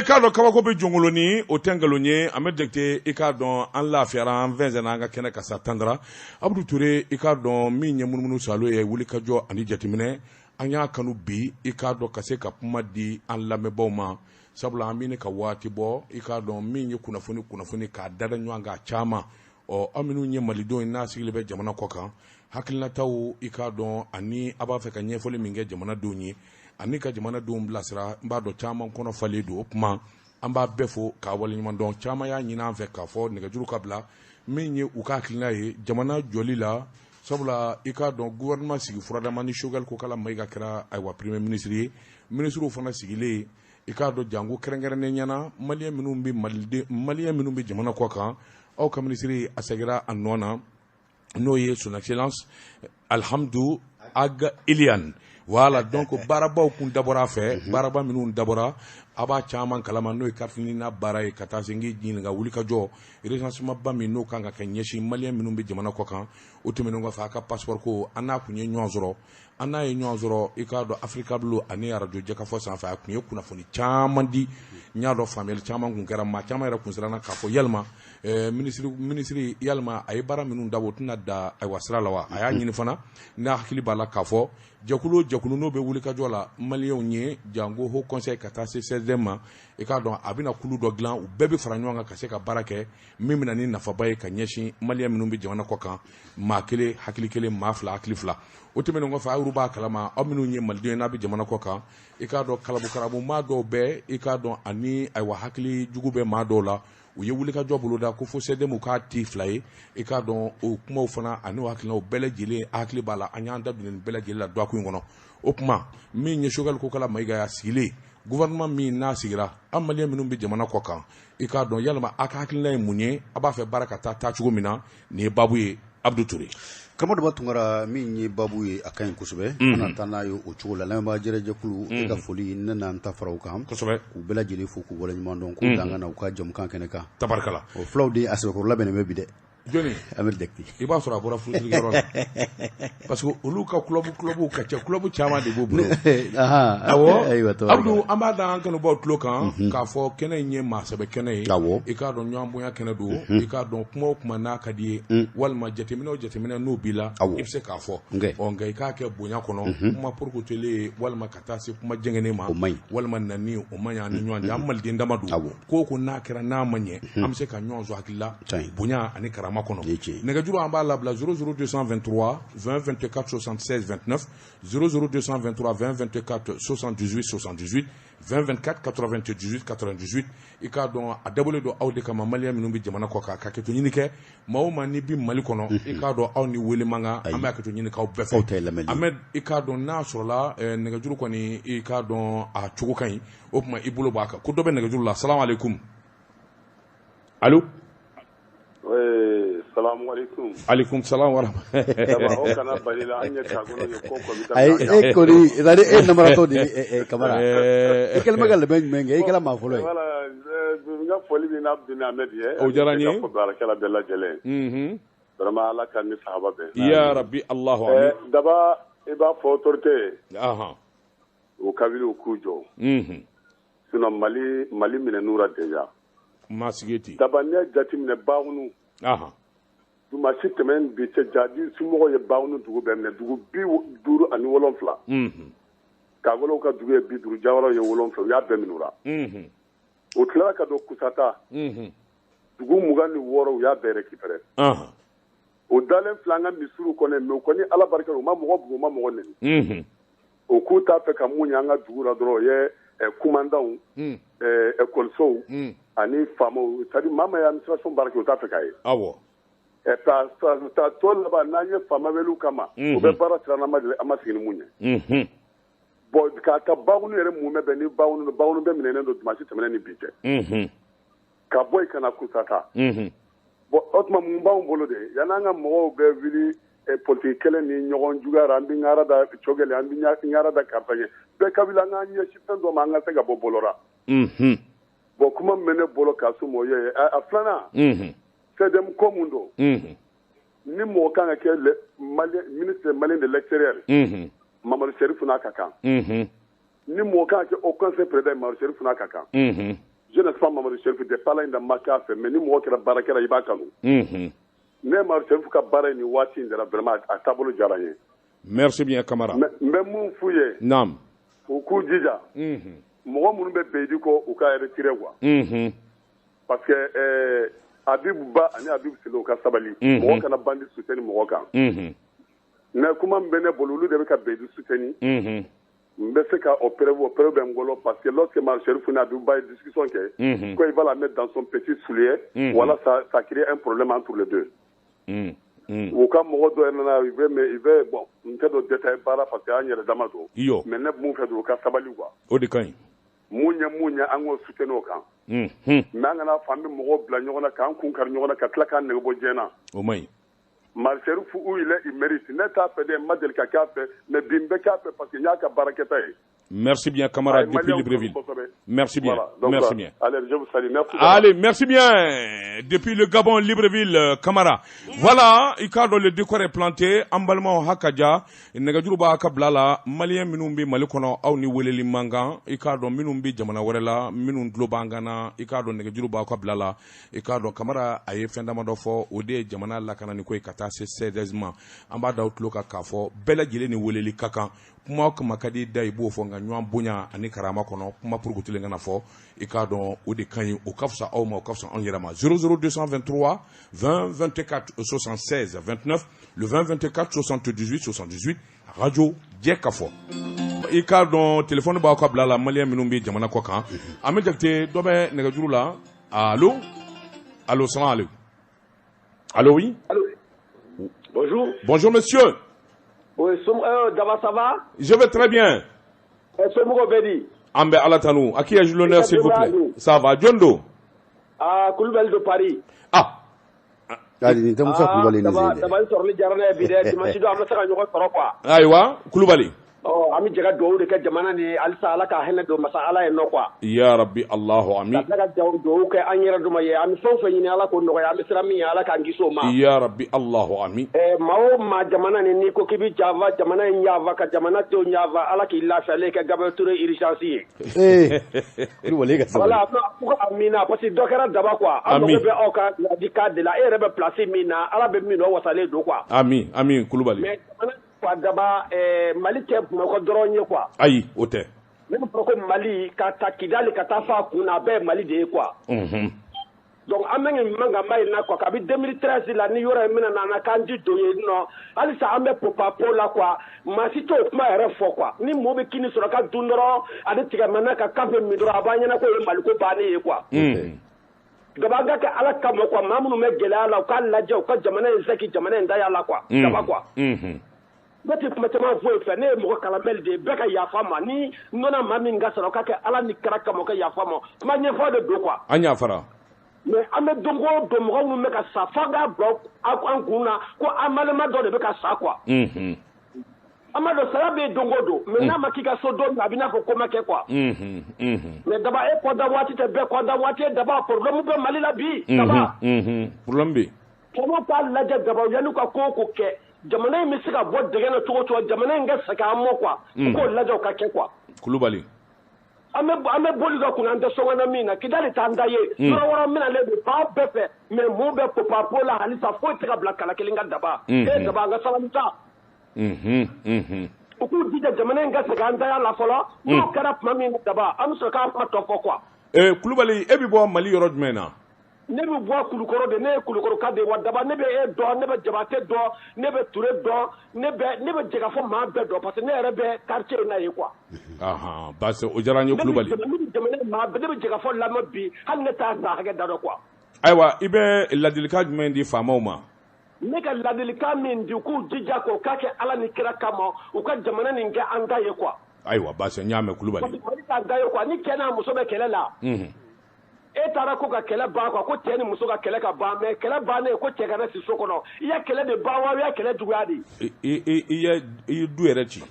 i k'a dɔn kabako bɛ jɔnkoloni o tɛ nkalon ye an bɛ dɛgte i k'a dɔn an lafiyara an fɛnsɛnna an ka kɛnɛ ka sa tandara Abudu Ture i k'a dɔn min ye munumunu salo ye wulikajɔ ani jateminɛ an y'a kanu bi i k'a dɔn ka se ka kuma di an lamɛnbaaw ma sabula an bɛ ka waati bɔ i k'a dɔn min ye kunnafoni k'a dada ɲɔgɔn kan caman an minnu ye malidenw ye n'a sigilen bɛ jamana kɔ kan hakilinataw i k'a dɔn ani a b'a fɛ ka ɲɛfɔli min kɛ jamanadenw ye ani ka jamanadenw bilasira n b'a dɔn caman kɔnɔ falen don o kuma an b'a bɛɛ fo k'a waleɲuman dɔn caman y'a ɲini an fɛ k'a fɔ nɛgɛjuru ka bila min ye u ka hakilina ye jamana jɔli la sabula i k'a dɔn gouvernement sigi furadama ni Choguel ko kala Mayiga kɛra ayiwa premier ministre ye ministrew fana sigilen i k'a dɔn jango kɛrɛnkɛrɛnnen ɲɛna maliyɛn minnu bɛ jamana kɔ kan aw ka ministre a segira a nɔ na n'o ye son excellence Alhamdu Ag Iliane voilà donc baarabaw kun dabɔra a fɛ baaraba minnu dabɔra a b'a caman kalama n'o ye karifini n'a baara ye ka taa se ngi ɲininka wulikajɔ recensement ba min n'o kan ka kɛ ɲɛsin maliyɛn minnu bɛ jamana kɔ kan o tɛmɛnen kɔfɛ a ka passeport ko an n'a kun ye ɲɔgɔn sɔrɔ an n'a ye ɲɔgɔn sɔrɔ i k'a dɔn Africa Bulo ani radio jɛkafɔ sanfɛ a kun ye kunnafoni caman di n y'a dɔn faamuyali caman kun kɛra maa caman yɛrɛ kun siranna k'a fɔ yalima ministre yalima a ye baara minnu dabɔ o tɛna da ayiwa sira la wa a y'a ɲini fana n'a hakili b'a la k'a fɔ jɛkulu n'o bɛ wulikajɔ la maliyɛnw ye jango haut conseil ka taa se 16e ma i k'a dɔn a bɛna kulu dɔ dilan u bɛɛ bɛ fara ɲɔgɔn kan ka se ka baara kɛ min bɛna ni nafaba ye ka ɲɛsin maliyɛn minnu bɛ jamana kɔ kan maa kelen hakili kelen maa fila hakili fila o tɛmɛnen kɔfɛ aw b'a kalama aw minnu ye malidenw ye n'a bɛ jamana kɔ kan i k'a dɔn kalabu maa dɔw bɛɛ i k'a dɔn ani ayiwa hakili jugu bɛ maa dɔw la u ye wulikajɔ boloda ko fo sɛdɛmu k'a ti fila ye i k'a dɔn o kumaw fana ani hakilinaw bɛɛ lajɛlen hakili b'a la an y'an da don nin bɛɛ lajɛlen la duwaku in kɔnɔ o kuma min ye Choguel ko kala Mayiga y'a sigilen gouvernement min n'a sigira an maliyɛn minnu bɛ jamana kɔ kan i k'a dɔn yalima a ka hakilina ye mun ye a b'a fɛ baara ka taa cogo min na nin ye baabu ye Abudu Ture karamɔgɔ Tunkara min ye baabu ye a ka ɲi kosɛbɛ an na taa n'a ye o cogo la lamɛnbaa jɛrɛjɛkulu e ka foli ne n'an ta fara u kan kosɛbɛ k'u bɛɛ lajɛlen fo k'u waleɲuman dɔn k'u dan na u ka jamukan kɛnɛ kan tabarikala o fulaw de a sɛbɛkɔrɔla bɛnnen bɛ bi dɛ jɔnni Amadu Dɛkiti i b'a sɔrɔ a bɔra furusigiyɔrɔ la parce que olu ka club ka ca club caman de b'u bolo awɔ Abudu an b'a da an kanubaw tulo kan k'a fɔ kɛnɛ in ye maa sɛbɛ kɛnɛ ye i k'a dɔn ɲɔgɔn bonya kɛnɛ don i k'a dɔn kuma o kuma n'a ka di ye walima jateminɛ n'o b'i la i bɛ se k'a fɔ nka i k'a kɛ bonya kɔnɔ kuma porokutele walima ka taa se kuma jɛngɛnen ma walima nani o man ɲi an ni ɲɔgɔn cɛ an maliden dama don ko n'a kɛra n'a ma ɲɛ an bɛ se ka ɲɔgɔn sɔrɔ hakili la bonya ani karama kɔnɔ nɛgɛjuru an b'a labila 00223 2024 76 29 00223 2024 78 78 2024 98 98 i k'a dɔn a dabɔlen don aw de kama maliyɛn minnu bɛ jamana kɔ kan ka kɛto ɲini kɛ maa o maa ni bi Mali kɔnɔ i k'a dɔn aw ni wele man kan an bɛ kɛto ɲini k'aw bɛɛ fɛ Ahmed i k'a dɔn n'a sɔrɔla nɛgɛjuru kɔni i k'a dɔn a cogo ka ɲi o tuma i bolo b'a kan ko dɔ bɛ nɛgɛjuru la salamu aleykum allo salamu alaikum alaikum salam wa rahmatullahi o kana balila an ye tagono ye ko ko ay kori zari namara to di kamara e kelma gal ben menge e kala ma folo wala nga foli bi na Abdou Ahmed ye o jarani ko barakala bella jele vraiment ala kan ni sahaba be ya rabbi allah amin daba e ba fo autorité aha o kabili o kujo sino mali minenura deja masigeti daba ne jatimne baawunu aha duma si tɛmɛn bi cɛ jadi sumɔgɔ ye baawunu dugu bɛɛ minɛ dugu 57 ka wolow ka dugu ye 50 jawaraw ye 7 u y'a bɛɛ minura o tilara ka don kusata dugu 26 u y'a bɛɛ récupéré o dalen filɛ an ka misiriw kɔnɔ mais o kɔni ala barika u ma mɔgɔ bugu u ma mɔgɔ neni o k'u t'a fɛ ka mun ye an ka dugu la dɔrɔn o ye kumandanw écolisow ani faamaw c'est à dire maa ma ye administration baara kɛ o t'a fɛ k'a ye awɔ ta tɔ laban n'an ye faama welew kama o bɛ baara siran an ma sigi ni mun ye bon k'a ta baawunu yɛrɛ mun bɛ bɛn ni baawunu bɛ minɛnen don dimanche tɛmɛnen ni bi cɛ ka bɔ yen ka na kusata bon o tuma mun b'anw bolo de yan'an ka mɔgɔw bɛ wuli politiki kɛlɛ ni ɲɔgɔn juguyara an bɛ ŋara da Choguel an bɛ ŋara da Karitaɲɛ bɛɛ kabila an k'an ɲɛsin fɛn dɔ ma an ka se ka bɔ bolora bon kuma min bɛ ne bolo k'a so mɔgɔ ye a filanan CDM ko mun don ni mɔgɔ kan ka kɛ ministre malien de l'extérieur Mamadou Serifou n'a ka kan ni mɔgɔ kan ka kɛ au conseil président Mamadou Serifou n'a ka kan je ne sais pas Mamadou Chérif de pas là dans Maka fait mais ni mo kera barakera iba kanu ne Mamadou Chérif ka bara ni wati ndara vraiment à tabolo jaranye merci bien Camara mais mun fuye nam o ku jija mo mun be beedi ko o ka retirer quoi parce que Habib Ba ani Habib Silo ka sabali mo kana bandi soutenir mo kan ne kuma mbene bolulu de ka beedi soutenir mais c'est qu'à opérer Bengolo parce que lorsque Marchel Founa a une discussion quand il va la mettre dans son petit soulier, voilà, ça crée un problème entre les deux. Au cas où il veut, bon, on fait des détails parce qu'il y a des damado. Mais ne mou fait du cas sabali quoi. Au décan. Mounya, ango soutenu au camp. Mais on a famille Moro Blagnon, quand on carniona, Katlaka, Nebojena. Au moins. Marcel Fou où il est, il mérite. N'est pas fait des Madel Kakape, mais Bimbe Kape parce qu'il n'y a qu'à Baraketa. Merci bien, camarade, depuis Libreville. Merci bien. Voilà. Donc, merci bien. Allez, je vous salue. Merci. Allez, merci bien. Depuis le Gabon, Libreville, Camara. Voilà, Icardo, le décor est planté. Emballement Hakaja. Negajuruba Kablala. Malien Minumbi Malikono, Auni Weleli Manga. Icardo Minumbi Jamana Warela. Minun Globangana. Icardo Negajuruba Kablala. Icardo Camara, Aye Fendamandofo. Ode Jamana Lakana Nikoi Katase Sedesma. Ambada Outloka Kafo. Bela Gileni Weleli Kaka. Kuma kama kadi da ibo fo nga nywan bonya ani karama kono kuma purgutile nga na fo e ka don o de kan o kafsa o ma o kafsa on yerama 00223 20 24 76 29 le 20 24 78 78 radio Djekafo e ka don téléphone ba ko blala malien minumbi jamana ko kan amejakte dobe nega juru la allô salam alaikum allô oui allô bonjour monsieur. Oui, Daba, ça va? Je vais très bien. Ambe Alatanu, à qui ai-je l'honneur s'il vous plaît? Ça va, Djondo? Ah, Koulibaly de Paris. Ah. Aïwa, Koulibaly. Oh, ami jaga do de ka jamana ni alisa ala ka hene do masa ala en no kwa ya rabbi allah amin daga do ke anyira do maye ami so ni ala ko no ya ami sirami ala ka ngiso ma ya rabbi allah amin mawo ma jamana ni ko kibi java jamana nyava ka jamana to nyava ala ki la fale ka gabe tour urgence ni wale ka wala ko amina parce que dokara daba kwa am be o ka di cadre la rebe placer mina ala be mino wasale do kwa amin Koulibaly kwa daba Mali tɛ Bamakɔ dɔrɔn ye quoi. Ayi o tɛ. Ne bɛ fɔ ko Mali ka taa Kidali ka taa f'a kun na a bɛɛ ye Mali de ye quoi. Donc an bɛ nin mankan ba in na quoi kabi 2013 la ni yɔrɔ in bɛna na k'an ji don yen nɔ halisa an bɛ popapo la quoi maa si t'o kuma yɛrɛ fɔ quoi ni mɔgɔ bɛ kini sɔrɔ ka dun dɔrɔn ani tigɛmɛnɛ ka kafe min dɔrɔn a b'an ɲɛna ko ye Maliko bannen ye quoi. Daba an ka kɛ Ala kama quoi maa minnu bɛ gɛlɛya la u k'a lajɛ u ka jamana in sɛki jamana in daya la quoi. Daba quoi. Ne tɛ kuma caman fɔ fɛ ne ye mɔgɔ kalamɛli de ye bɛɛ ka yafa ma ni nɔnɔ maa min ka sɔrɔ k'a kɛ Ala ni kira kama ka yafa ma kuma ɲɛfɔ de don quoi. An yafara. Mais an bɛ don o don mɔgɔ minnu bɛ ka sa f'an k'a bila an kun na ko an balima dɔ de bɛ ka sa quoi. An b'a dɔn saya bɛ yen don o don mais n'a ma k'i ka so don min a bɛ n'a fɔ ko ma kɛ quoi. Mais daba e kɔda waati tɛ bɛɛ kɔda waati ye daba problème bɛ Mali la bi. Daba. Problème bɛ. Kɔnɔ t'a lajɛ daba yanni ka ko o ko kɛ. Jamana in bɛ se ka bɔ dɛgɛ na cogo cogo jamana in ka segin an mɔ quoi k'o lajɛ o ka kɛ quoi. Koulibaly. An bɛ boli dɔ kun an tɛ sɔngɔnɔ min na Kidali t'an da ye yɔrɔ wɛrɛ minɛlen don fan bɛɛ fɛ mais mun bɛ popapo la halisa foyi tɛ ka bila kala kelen ka daba daba an ka sabali ta. U k'u jija jamana in ka segin an daya la fɔlɔ n'o kɛra tuma min daba an bɛ sɔrɔ k'an fa tɔ fɔ quoi. Koulibaly e bɛ bɔ Mali yɔrɔ jumɛn na? Ne bɛ bɔ Kulukɔrɔ de ne ye Kulukɔrɔ ka de wa daba ne bɛ e dɔn ne bɛ Jabate dɔn ne bɛ Ture dɔn ne bɛ Jɛgafɔ maa bɛɛ dɔn parce que ne yɛrɛ bɛ quartier in na ye quoi. Parce que o diyara n ye Koulibaly. Ne bɛ jamana maa bɛɛ ne bɛ Jɛgafɔ lamɛn bi hali ne t'a san hakɛ da dɔn quoi. Ayiwa i bɛ ladilikan jumɛn di faamaw ma? Ne ka ladilikan min di u k'u jija k'o k'a kɛ Ala ni kira kama u ka jamana nin kɛ an ta ye quoi. Ayiwa basi n y'a mɛn Koulibaly. Parce que Mali t'an ta ye quoi ni cɛ n'a muso bɛ kɛlɛ la. E taara ko ka kɛlɛ ban quoi ko cɛ ni muso ka kɛlɛ ka ban mais kɛlɛ bannen ko cɛ kana si so kɔnɔ i ya kɛlɛ de ban wa i ya kɛlɛ juguya de. I ye du yɛrɛ ci.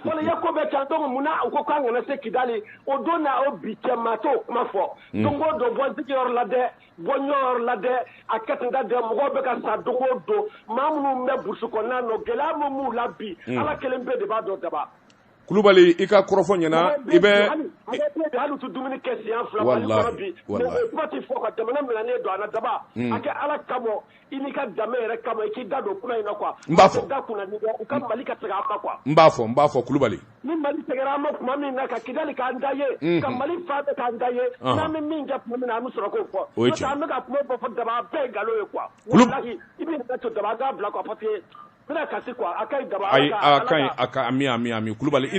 Wala i ya ko bɛɛ can donc munna u ko k'an kana se Kidali o don n'a o bi cɛ maa t'o kuma fɔ. Don o don bɔ sigiyɔrɔ la dɛ bɔ ɲɔgɔn la dɛ a kɛ ten da dɛ mɔgɔw bɛ ka sa don o don maa minnu bɛ burusi kɔnɔna nɔ gɛlɛya min b'u la bi Ala kelen bɛɛ de b'a dɔn daba. Kulubali i ka kɔrɔfɔ ɲɛna i bɛ hali tu dumuni kɛ siɲɛ fila wallahi kuma ti fɔ ka jamana minɛnen don a la daba a kɛ ala kama i n'i ka danbe yɛrɛ kama i k'i da don kuma in na quoi n b'a fɔ da kunna ni u ka Mali ka segin an ma quoi n b'a fɔ Kulubali ni Mali segɛra an ma tuma min na ka Kidali k'an da ye ka Mali fa bɛɛ k'an da ye n'an bɛ min kɛ tuma min na an bɛ sɔrɔ k'o fɔ parce que an bɛ ka kuma fɔ daba bɛɛ nkalon ye quoi wallahi i bɛ to daba k'a bila quoi parce que bɛna kasi quoi a ka ɲi daba a ka ami Kulubali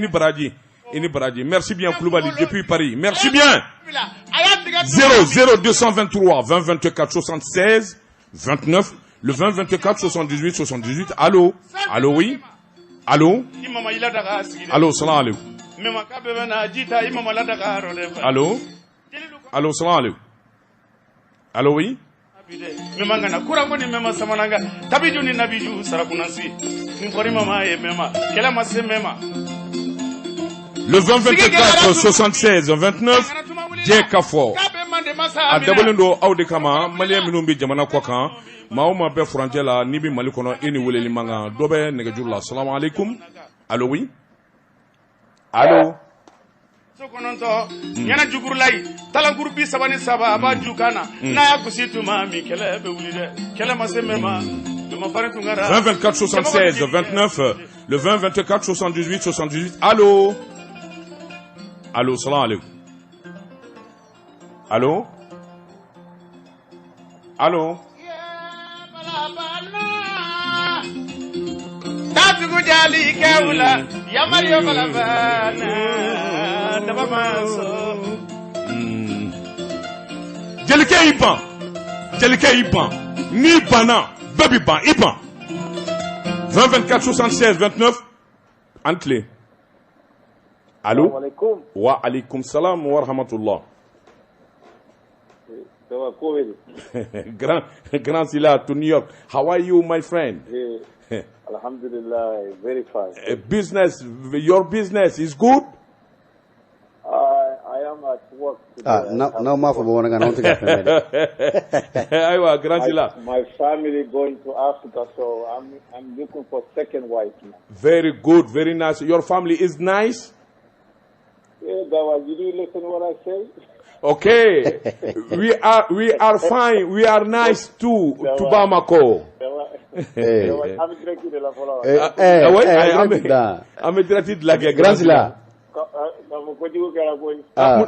i ni baraji merci bien Kulubali depuis Paris merci bien 00223 2024 76 29 le 2024 78 78 allô oui allô salam alaikum allô salam alaikum allô oui memangana kurango ni mema samananga tabiju ni nabiju sarakunasi nkori mama e mema kela mase mema le 2024 76 29 Jekafo a dabalen do aw de kama malien minnu bi jamana kɔ kan maa o maa bɛ furancɛ la n'i bi Mali kɔnɔ i ni weleli man kan dɔ bɛ nɛgɛjuru la salamu alaikum allô oui allô sokonontɔ ɲana jugurulayi talankuru bi saba ni saba a b'a ju kana n'a y'a kusi tuma min kɛlɛ bɛ wuli dɛ kɛlɛ ma se mɛma mɛma fari tun kɛra 2024 76 29 le 2024 78 78 allô salam alaikum allô tatugu jali kewula yamariyo balabana dabamaso Jelikɛ i ban n'i banna bɛɛ bi ban i ban 2024 76 29 an tile allô wa alaikum salam wa rahmatullah grand Sila to New York. How are you, my friend? Alhamdulillah, very fine. Your business is good? I am at work today. My family going to Africa, so I'm looking for second wife now. Very good, very nice. Your family is nice? Yeah, did you listen to what I say? Okay, we are fine. We are nice too to Bamako. I'm directed like a grand Sila.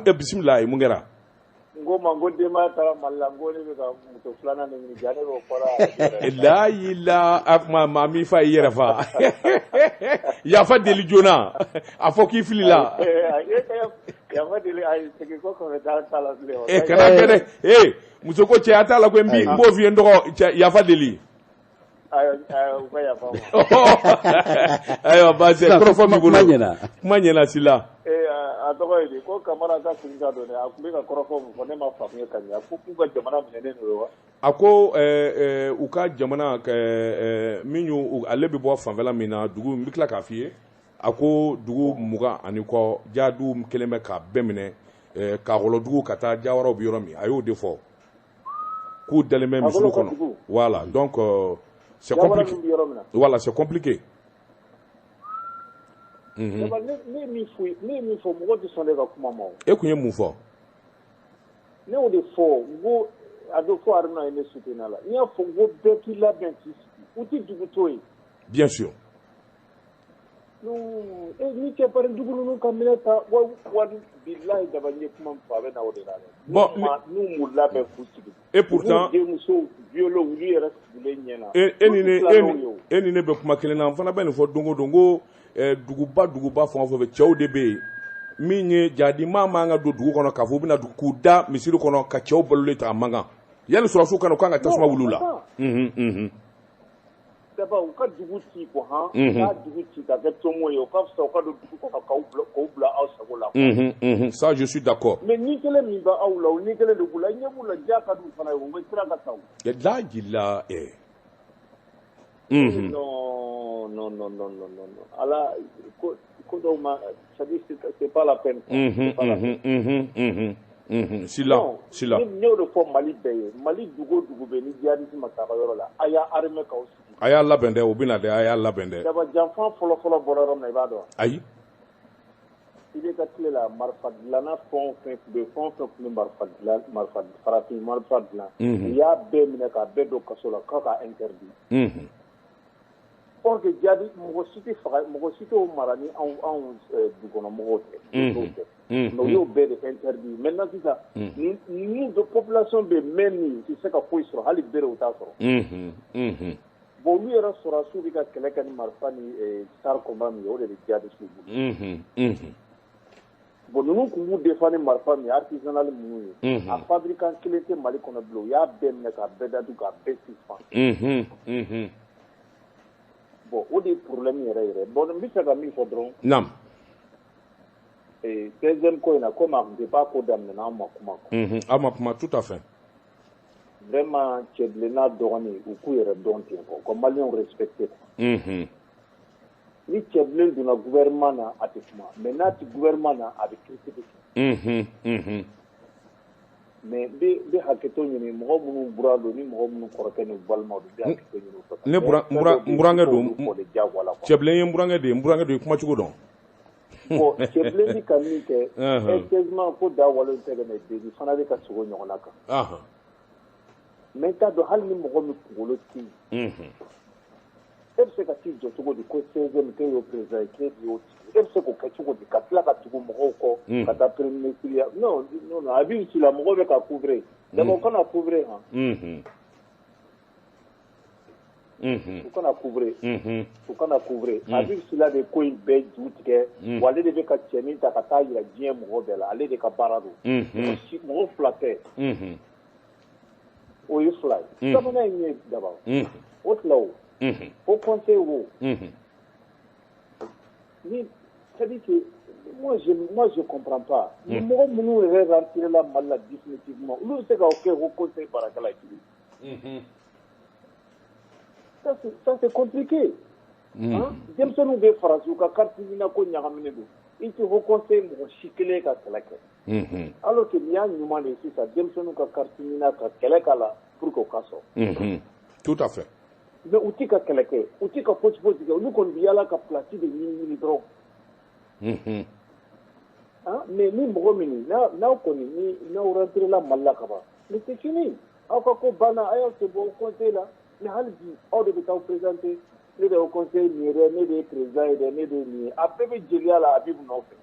Bismillah, Mungera. La ila afma mami fa yerefa. Yafa deli jona. Afoki filila. Kana kene musoko che atala ko mbi mbo fi ndoko yafa deli ayo base profo mi bulu manyena Sila adogoyidi ko kamara ka singa do ne akubika korofo mo ne ma famye kanya ku ga jamana minene no ako u ka jamana minyu ale bi bo fanfela mina dugu mbikla ka fie ako dugu muga ani ko jadu keleme ka bemine ka holo dugu kata jawaro bi yoromi ayo defo ku daleme misulu kono voilà donc c'est compliqué voilà c'est compliqué ni fo mo di sonde ka kuma mo e kunye mu fo ne o de fo go ado fo arna ene soutenala ni fo go beti la benti uti dugu toyi bien sûr no ni ke par dugu no kameta wa billahi da banye kuma fa be na o de la bon nous mu la be fusti et pourtant violo wuli era bule nyena eni ne be kuma kelena fana be ne fo dongo duguba fɔ cɛw de bɛ yen min ye jadi maa man ka don dugu kɔnɔ k'a fɔ u bɛna k'u da misiri kɔnɔ ka cɛw balolen ta a man kan yanni sɔrɔsiw kana u kan ka tasuma wuli la. D'abord u ka dugu ci ko han ka dugu ci ka kɛ tomo ye o ka fisa u ka don dugu kɔnɔ k'aw bila aw sago la. Ça je suis d'accord. mais ni kelen min bɛ aw la o ni kelen de b'u la ɲɛ b'u la diya ka d'u fana ye o bɛ sira ka taa o. Lajila Non. Alors, c'est pas la peine. Sila. Ni de fɔ Mali bɛɛ ye Mali dugu bɛ ni djihadisme ma taga yɔrɔ la a y'a armée k'aw sigi. A y'a labɛn dɛ o bɛna dɛ a y'a labɛn dɛ. Daba janfan fɔlɔ bɔra yɔrɔ min na i b'a dɔn. Ayi. il ka tile la marifa dilanna fɛn o fɛn tun bɛ marifa dilan u y'a bɛɛ minɛ k'a bɛɛ don kaso la k'a ka interdit or que jaabi mɔgɔ si t'o mara ni anw dugukɔnɔmɔgɔw tɛ mais u y'o bɛɛ de interdit maintenant sisan ni de population bɛ mɛn nin tɛ se ka foyi sɔrɔ hali bere u t'a sɔrɔ bon olu yɛrɛ sɔrɔsiw bɛ ka kɛlɛ kɛ ni marifa ni char combat min ye o de bɛ jihadiste bolo bon ninnu tun b'u défend ni marifa min ye artisanal minnu ye a fabricant kelen tɛ Mali kɔnɔ bilen u y'a bɛɛ minɛ k'a bɛɛ datugu k'a bɛɛ suspend bon o de ye problème yɛrɛ yɛrɛ bon n bɛ fɛ ka min fɔ dɔrɔn 16e ko in na komi a tun tɛ pas ko daminɛna an ma kuma an ma kuma tout à fait vraiment cɛbilenna dɔgɔnin u k'u yɛrɛ dɔn ten kɔ ka maliyɛnw respecté ni cɛbilen donna gouvernement na a tɛ kuma mais n'a tɛ gouvernement na a bɛ critiquer mais bɛ hakɛto ɲini mɔgɔ minnu bura don ni mɔgɔ minnu kɔrɔkɛ ni balimaw don bɛ hakɛto ɲini ne burankɛ don cɛbilen ye burankɛ de ye burankɛ de ye kuma cogo dɔn bon cɛbilen bɛ ka min kɛ effectivement ko da walo tɛ ka mɛ debi fana bɛ ka sogo ɲɔgɔnna kan mais t'a dɔn hali ni mɔgɔ min kunkolo ti e bɛ se ka t'i jɔ cogo di ko 16e k'e y'o président ye k'e y'o tigi e bɛ se k'o kɛ cogo di ka tila ka tugu mɔgɔw kɔ ka taa premier ministre ya non a b'i ci la mɔgɔw bɛ ka couvrir d'abord u kana couvrir u kana couvrir a b'i ci la de ko in bɛɛ ju tigɛ wa ale de bɛ ka cɛnin ta ka taa yira diɲɛ mɔgɔ bɛɛ la ale de ka baara don mɔgɔ fila tɛ o ye fila ye sabanan ye min ye daba o tila o au conseil wo ni c'est-à-dire que moi je comprends pas ni mɔgɔ minnu yɛrɛ rentré la Mali la définitivement olu bɛ se ka kɛ au conseil baarakɛla ye ça c'est compliqué denmisɛnninw bɛ farasi u ka carte ɲina ko ɲagaminen don i tɛ au conseil mɔgɔ si kelen ka kɛlɛ kɛ alors que nin y'a ɲuman de ye sisan denmisɛnninw ka carte ɲina ka kɛlɛ k'a la pour que u ka sɔrɔ tout à fait mais u tɛ ka kɛlɛ kɛ u tɛ ka fosi fosi kɛ olu kɔni bɛ yaala ka place de ɲini dɔrɔn mais ni mɔgɔ min n'aw kɔni n'aw rentré la Mali la ka ban mais c'est fini aw ka ko banna a y'aw tɛ bɔ au conseil la mais hali bi aw de bɛ taa présenter ne de ye au conseil nin ye dɛ ne de ye président ye dɛ ne de ye nin ye a bɛɛ bɛ jeliya la a bɛ nɔfɛ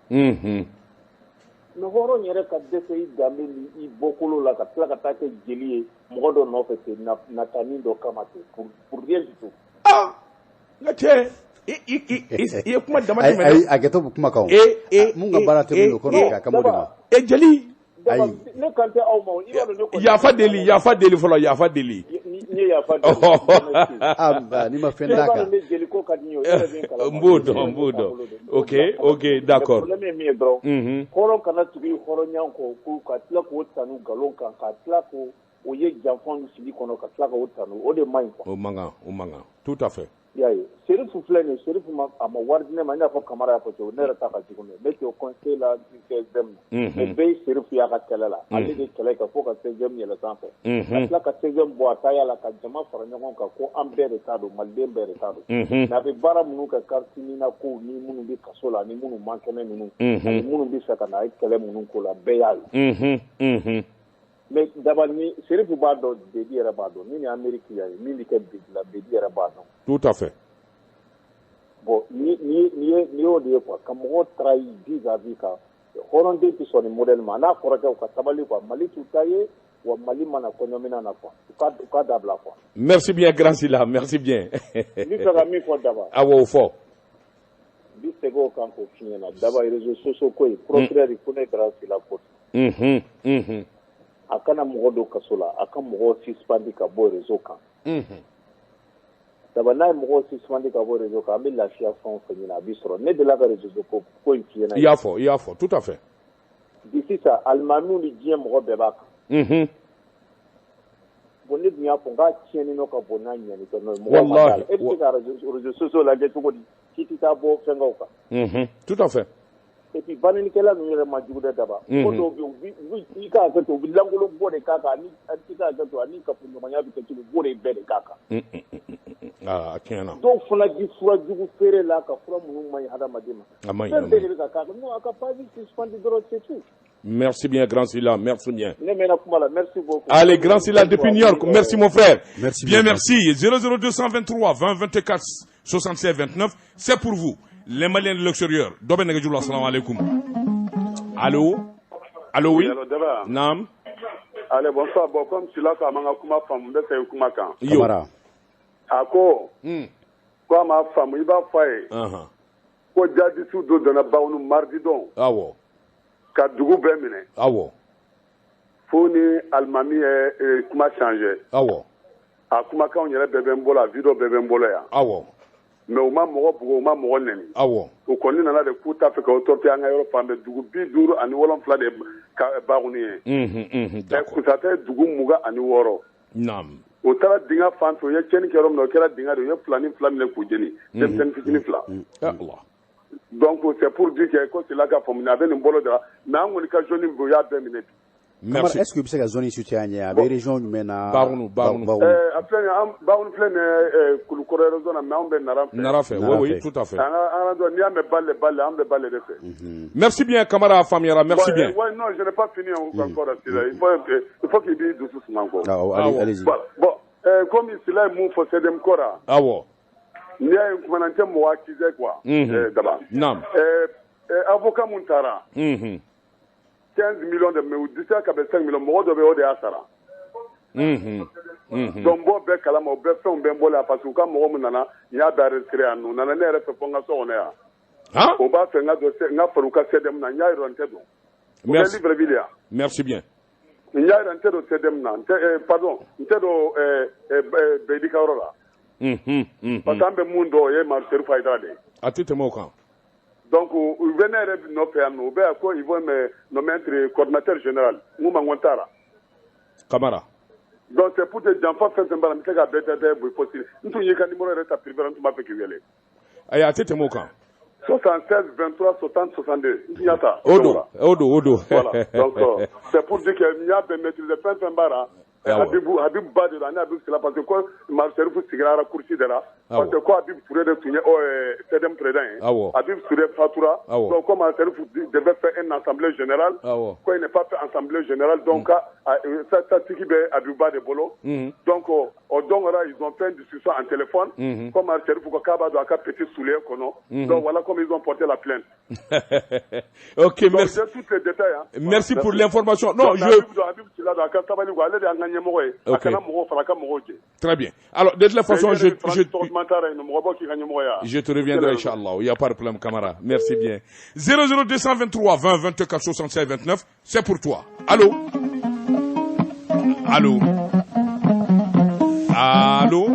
mais hɔrɔn yɛrɛ ka dɛsɛ i danbe ni i bɔkolo la ka tila ka taa kɛ jeli ye mɔgɔ dɔ nɔfɛ ten natani dɔ kama ten pour rien du tout n ka cɛ i ye kuma dama tɛmɛ dɛ a kɛtɔ bɛ kuma kan mun ka baara tɛ bolo kɔnɔ k'a kamo de ma jeli ne kan tɛ aw ma i b'a dɔn ne kɔni yafa deli fɔlɔ yafa deli n ye yafa deli ni ma fɛn d'a kan ne jeli ko ka di n ye o yɛrɛ bɛ n kalan n b'o dɔn ok d'accord problème ye min ye dɔrɔn hɔrɔn kana tugu hɔrɔnya kɔ ka tila k'o tanu nkalon kan ka tila k'o ye janfanw sigi kɔnɔ ka tila k'o tanu o de man ɲi quoi o man kan tout à fait i y'a ye Serifu filɛ nin ye Serifu a ma wari di ne ma i n'a fɔ Kamara y'a fɔ cogo ne yɛrɛ ta ka jugu ne tɛ o conseil la du 16e mais bɛɛ ye Serifu y'a ka kɛlɛ la ale de kɛlɛ kɛ fo ka 16e yɛlɛ sanfɛ ka tila ka 16e bɔ a taaya la ka jama fara ɲɔgɔn kan ko an bɛɛ de t'a dɔn maliden bɛɛ de t'a dɔn mais a bɛ baara minnu kɛ carte ɲina kow ni minnu bɛ kaso la ani minnu man kɛnɛ ninnu ani minnu bɛ fɛ ka na a ye kɛlɛ minnu ko la bɛɛ y'a ye mais d'abord ni Serifu b'a dɔn Bedi yɛrɛ b'a dɔn min ni Amérique y'a ye min bɛ kɛ Bedi la Bedi yɛrɛ b'a dɔn tout à fait bon ni y'o de ye quoi ka mɔgɔw trahir vis-à-vis ka hɔrɔnden tɛ sɔn nin modèle ma n'a kɔrɔkɛ u ka sabali quoi Mali t'u ta ye wa Mali mana kɔɲɔmina na quoi u ka dabila quoi. merci bien grand Sila merci bien. n bɛ fɛ ka min fɔ Daba. awɔ o fɔ. n bɛ segin o kan k'o f'i ɲɛna Daba réseaux sociaux ko in procureur ko ne grand Sila ko. a kana mɔgɔ don kaso la a ka mɔgɔw suspend ka bɔ réseau kan. Daba n'a ye mɔgɔw suspend ka bɔ réseau kan an bɛ lafiya fɛn o fɛn ɲini a bɛ sɔrɔ ne delila ka réseau ko in f'i ɲɛna. i y'a fɔ tout à fait. bi sisan alimamiw ni diɲɛ mɔgɔ bɛɛ b'a kan. bon ne dun y'a fɔ n k'a tiɲɛni nɔ ka bon n'a ɲɛni tɛ n'o ye mɔgɔ ma d'a la e bɛ se ka réseaux sociaux lajɛ cogo di k'i tɛ taa bɔ fɛnkɛw kan. tout à fait. et puis bannikɛla ninnu yɛrɛ ma jugu dɛ Daba. ko dɔw bɛ yen i ka hakɛ to u bɛ lankolon bɔ de k'a kan ani i ka hakɛ to ani kafoɲɔgɔnya bɛ kɛ cogo u b'o de bɛɛ de k'a kan. Ah, tiens. Donc, il faut la dire, il faut faire là, il faut c'est tout. Merci bien, Grand Silla, merci bien. Merci beaucoup. Allez, Grand Silla depuis New York, merci mon frère. Merci bien, merci. 00223 20 24 67 29, c'est pour vous. Les Maliens de l'extérieur. Doben Negejula, salam alaikum. Allô? Allô, oui? Nam? Allez, bonsoir. Bon, comme tu l'as, comment kuma femme, c'est un kuma kan. Kamara. Ako. Quoi ma femme, il va faire. Ko jadi su do dana baunu mardi don. Awo. Ka dugu bɛɛ minɛ. Awo. Fo ni alimami ye kuma changer. Awo. A kumakanw yɛrɛ bɛɛ bɛ n bolo, a video bɛɛ bɛ n bolo yan. Awo. Mais u ma mɔgɔ bugo, u ma mɔgɔ nɛni. Awo. O kɔni nana de k'u t'a fɛ ka autorité an ka yɔrɔ fan bɛɛ dugu 57 de ka Baguni ye. D'accord. Kusata ye dugu 26. Naam. O taara dinga fan fɛ, o ye tiɲɛni kɛ yɔrɔ min na, o kɛra dinga de, o ye filani fila minɛ k'u jeni. Denmisɛnnin fitinin fila. Allah. Donc c'est pour dire que ko c'est là qu'a faamuya a bɛ nin bolo de la mais an kɔni ka zone in o y'a bɛɛ minɛ bi. Merci. Est-ce que bɛ se ka zone situé an ɲɛ a bɛ région jumɛn na? Bagunu. A filɛ nin ye Bagunu filɛ nin ye Kulukɔrɔ région na mais anw bɛ Nara fɛ. Oui, tout à fait. An n'i y'a mɛn Bale an bɛ Bale de fɛ. Merci bien Kamara Famiara, merci bien. Ouais, non, je n'ai pas fini encore il faut qu'il dise dusu suma encore. Allez-y. Bon, comme Sila ye mun fɔ CDM ko la. Awɔ. N'i y'a ye kumana n tɛ mɔgɔ accusé quoi. Daba. Naam. Avocat mun taara. 15 millions de mais u disera ka bɛn 5 millions mɔgɔ dɔ bɛ o de y'a sara. Donc n b'o bɛɛ kalama o bɛɛ fɛnw bɛ n bolo yan parce que u ka mɔgɔ min nana n y'a bɛɛ enregistré yan nɔ u nana ne yɛrɛ fɛ fɔ n ka so kɔnɔ yan. O b'a fɛ n ka fara u ka CDM na n y'a yira n tɛ don. U bɛ Libreville yan. Merci bien. N y'a yira n tɛ don CDM na pardon n tɛ don Beydi ka yɔrɔ la. Parce que an bɛ mun dɔn o ye Madu Serifu Hayidara de ye. A tɛ tɛmɛ o kan. Donc u bɛ ne yɛrɛ nɔfɛ yan nɔ u bɛ yan ko ils vont me nommer être coordinateur général n ko ma n ko n t'a la. Kamara. Donc c'est pour te janfa fɛn fɛn b'a la n bɛ se ka bɛɛ tɛ boyi fo sini n tun y'i ka numéro yɛrɛ ta privé la n tun b'a fɛ k'i wele. Ayi a tɛ tɛmɛ o kan. 76 23 60 62 n tun y'a ta. O don. Voilà donc c'est pour dire que n y'a bɛɛ maîtriser fɛn fɛn b'a la. Habibu ba de don ani Habibu Sila parce que ko Madu Serifu sigira kursi de la parce que ko Habibu Ture de tun ye CDM président ye Habibu Ture fatura donc ko Madu Serifu devait faire une assemblée générale ko il n'est pas fait assemblée générale donc ça tigi bɛ Habibu Ba de bolo donc o don là ils ont fait une discussion en téléphone ko Madu Serifu ko k'a b'a don a ka petit soulier kɔnɔ donc voilà comme ils ont porté la plainte. Ok, merci. Donc tous les détails. Merci pour l'information. Non, Habibu Sila a ka sabali quoi ale de an ka très bien. Alors, de toute façon, je te reviendrai, Inch'Allah. Il n'y a pas de problème, Kamara. Merci bien. 00223 20 24 67 29, c'est pour toi. Allô? Allô? Allô?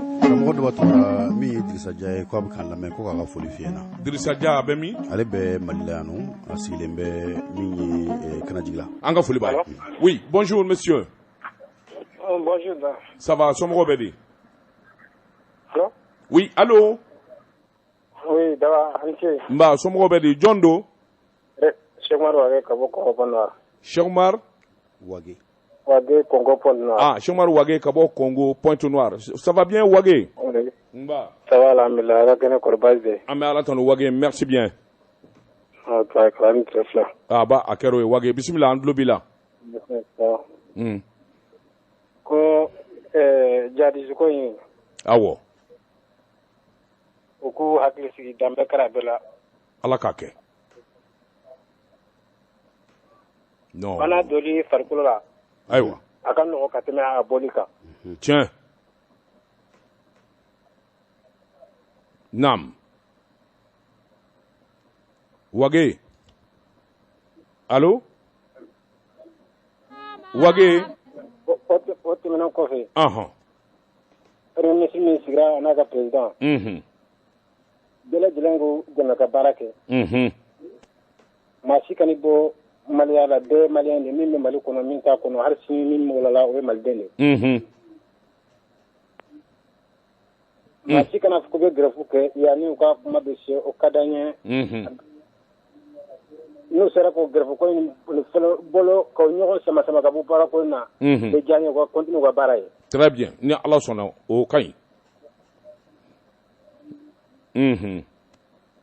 Dirisa Dia ye ko a bɛ k'an lamɛn ko k'a ka foli f'i ɲɛna. Dirisa Dia a bɛ min? Ale bɛ Mali la yan nɔ, a sigilen bɛ min ye Kanajigi la. An ka foli b'a ye. Oui, bonjour monsieur. Bonjour. Ça va, somɔgɔw bɛ di? Allô? Oui, allô? Oui, daba, Anche. Nba, somɔgɔw bɛ di? Jɔn don? Cheikh Umar Wage ka bɔ Congo Pôle Noir. Cheikh Umar? Wage, Congo Pôle Noir. Ah, Cheikh Umar Wage ka bɔ Congo Pointe Noire. Ça va bien, Wage? Oui. Nba. Ça va, alhamdulillah, ala kɛnɛ kɔrɔ baasi tɛ. An bɛ Ala tanu Wage, merci bien. Ok, kalan tile fila. Ah ba a kɛra o ye Wage, bisimila an tulo b'i la. Ko jadisuko in. Awɔ. U k'u hakili sigi danbe kɛra bɛɛ la. Ala k'a kɛ. Non. Bana doli farikolo la. Ayiwa. A ka nɔgɔ ka tɛmɛ a bɔli kan. Tiɲɛ. Naam. Wage. Allô? Wage. O tɛmɛnen kɔfɛ. premier ministre min sigira a n'a ka président bɛɛ lajɛlen ko dɛmɛ ka baara kɛ maa si kana bɔ maliya la bɛɛ maliyɛn de min bɛ mali kɔnɔ min t'a kɔnɔ hali sini min mɔgɔla o ye maliden de maa si kana fɔ ko bɛ gɛrɛfu kɛ yanni u ka kuma bɛ se o ka d'an ye n'u sera k'o gɛrɛfu ko in bolo k'o ɲɔgɔn sama sama ka bɔ baara ko in na bɛ diya n ye u ka continue u ka baara ye. Très bien, ni Ala sɔnna o ka ɲi.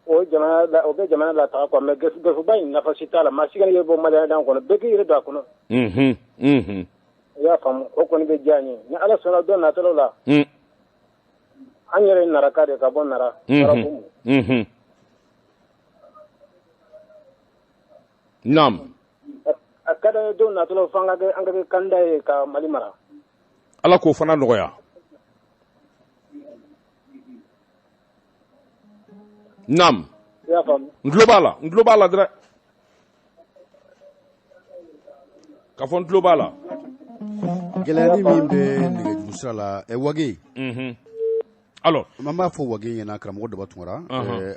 o jamana o bɛ jamana la taga quoi mais gɛfuba in nafa si t'a la maa si kana yɛrɛ bɔ maliyɛn dan kɔnɔ bɛɛ k'i yɛrɛ don a kɔnɔ i y'a faamu o kɔni bɛ diya n ye ni ala sɔnna don nataw la an yɛrɛ ye naraka de ka bɔ nara narakumu naam a ka d'an ye don nataw fɔ an ka kɛ kanda ye ka mali mara ala k'o fana nɔgɔya naam i y'a faamu n tulo b'a la dɛrɛ ka fɔ n tulo b'a la gɛlɛyani min bɛ nɛgɛjuru sira la wage alors man b'a fɔ wage ɲɛna karamɔgɔ daba tunkara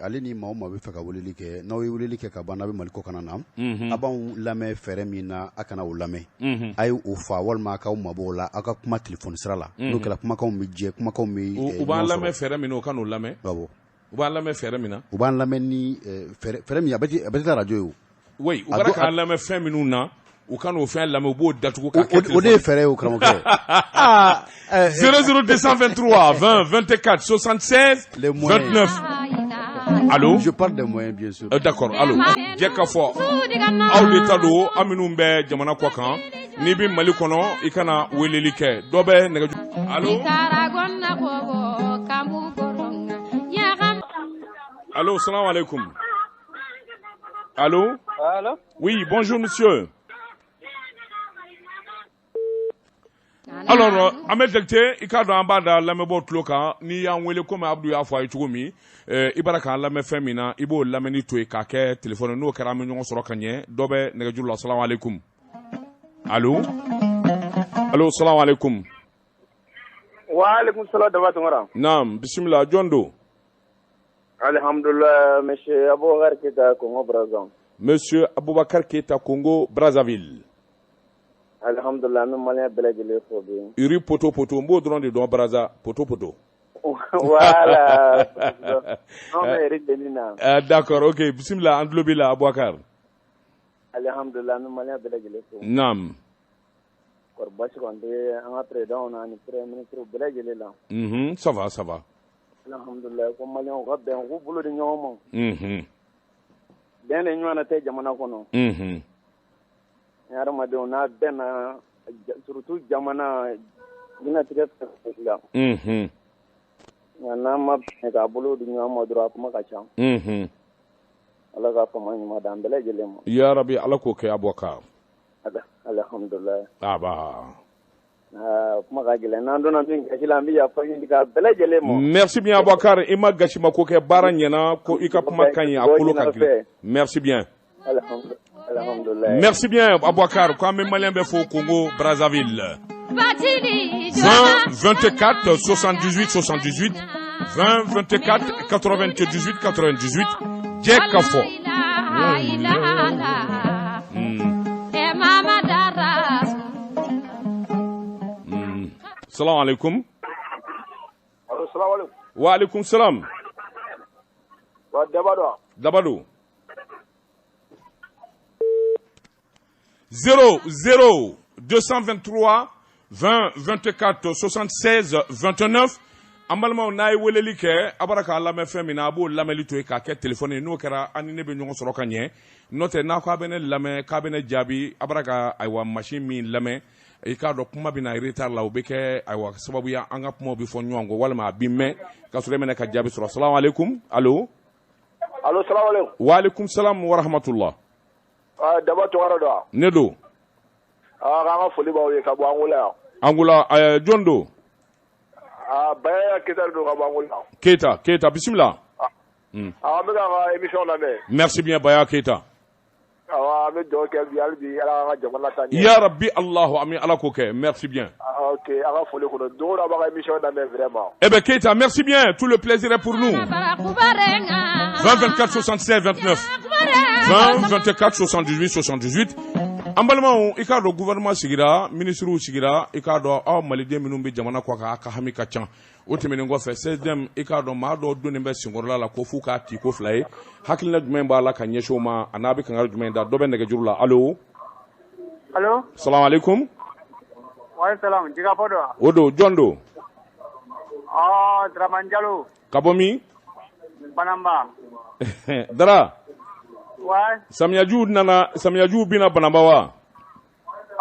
ale ni maa o maa bɛ fɛ ka weleli kɛ n'aw ye weleli kɛ ka ban n'a bɛ mali kɔ kana na a b'anw lamɛn fɛɛrɛ min na a kana o lamɛn a ye o fa walima k'aw mabɔ o la aw ka kuma telefɔni sira la n'o kɛra kumakanw bɛ jɛ kumakanw bɛ u b'an lamɛn fɛɛrɛ min na o ka n'o lamɛn awɔ u b'an lamɛn fɛɛrɛ min na u b'an lamɛn ni fɛɛrɛ min a bɛ taa radio ye o oui u bɛra k'an lamɛn fɛn minnu na u ka n'o fɛn lamɛn u b'o datugu ka kɛ o de ye fɛɛrɛ ye o karamɔgɔkɛ 00223 20 24 76 29 allô je parle des moyens bien sûr d'accord allô jɛ ka fɔ aw de ta don an minnu bɛ jamana kɔ kan n'i bɛ mali kɔnɔ i kana weleli kɛ dɔ bɛ nɛgɛjuru allô allô salam alaikum allô allô oui bonjour monsieur alors an bɛ jakite i k'a dɔn an b'a da lamɛnbaaw tulo kan n'i y'an wele komi Abdou y'a fɔ a ye cogo min i b'a k'an lamɛn fɛn min na i b'o lamɛnni to yen k'a kɛ telefɔni n'o kɛra an bɛ ɲɔgɔn sɔrɔ ka ɲɛ dɔ bɛ nɛgɛjuru la salamu alaikum allô allô salamu alaikum wa alaikum salam daba tunkara naam bisimila jɔn don alhamdulillah monsieur Abubakar Keita Congo Brazzaville monsieur Abubakar Keita Congo Brazzaville alhamdulillah min maliyɛn bɛɛ lajɛlen fo bi iri poto n b'o dɔrɔn de dɔn Brazza poto voilà non mais iri deni na d'accord ok bisimila an tulo b'i la Abubakar alhamdulillah min maliyɛn bɛɛ lajɛlen fo naam kɔri basi kɔni tɛ an ka président na ni premier ministre bɛɛ lajɛlen la ça va alhamdulillah ko maliyɛnw ka bɛn k'u bolo di ɲɔgɔn ma bɛn de ɲɔgɔn na tɛ jamana kɔnɔ hadamadenw n'a bɛn na surtout jamana diɲɛlatigɛ fɛn la nka n'an ma bɛn k'a bolo di ɲɔgɔn ma dɔrɔn a kuma ka ca ala ka fama ɲuman d'an bɛɛ lajɛlen ma ya rabi ala k'o kɛ Abubakar alhamdulillah aba kuma ka gɛlɛn n'an donna min gasi la an bɛ yafa ɲini ka bɛɛ lajɛlen ma merci bien Abubakar i ma gasi ma ko kɛ baara ɲɛna ko i ka kuma ka ɲi a kolo ka gɛlɛn merci bien merci bien Abubakar ko an bɛ maliyɛn bɛɛ fo Congo Brazzaville 20 24 78 78 20 24 98 98 jɛ ka fɔ salam alaikum wa alaikum salam wa Dabado 00 223 20 24 76 29 an balimaw n'a ye weleli kɛ a b'a k'a lamɛn fɛn min na a b'o lamɛnli to yen k'a kɛ telefɔni ye n'o kɛra an ni ne bɛ ɲɔgɔn sɔrɔ ka ɲɛ n'o tɛ n'a ko a bɛ ne lamɛn k'a bɛ ne jaabi a b'a ka ayiwa machine min lamɛn i k'a dɔn kuma bɛ na retard la o bɛ kɛ ayiwa sababu ye an ka kumaw bɛ fɔ ɲɔgɔn kɔ walima a bɛ mɛn k'a sɔrɔ e mɛna ka jaabi sɔrɔ salamu alaikum allo allo salamu alaikum wa alaikum salam wa rahmatullah Daba Tunkara don wa ne don k'an ka foli b'aw ye ka bɔ Angola yan Angola jɔn don Baya Keita don ka bɔ Angola Keita bisimila an bɛ ka émission lamɛn merci bien Baya Keita an bɛ dugawu kɛ bi hali bi ala ka jamana ta ɲɛ ya rabbi Allahu ami ala k'o kɛ merci bien ok an ka foli kɔnɔ don o don a b'a ka émission lamɛn vraiment eh bien Keita merci bien tout le plaisir est pour nous 20 24 76 29 20 24 78 78 an balimaw i k'a dɔn gouvernement sigira ministrew sigira i k'a dɔn aw maliden minnu bɛ jamana kɔ kan a ka hami ka ca o tɛmɛnen kɔfɛ 16e i k'a dɔn maa dɔw donnen bɛ senkɔrɔla la ko f'u k'a ti ko fila ye hakilina jumɛn b'a la ka ɲɛsin o ma a n'a bɛ kangari jumɛn da dɔ bɛ nɛgɛjuru la allo salamu alaikum waaleykum salam Jiga Fɔ don wa o don jɔn don Dramane Jalo ka bɔ min Banamba. Dara. Ouais. Samiyaju bina Banamba wa.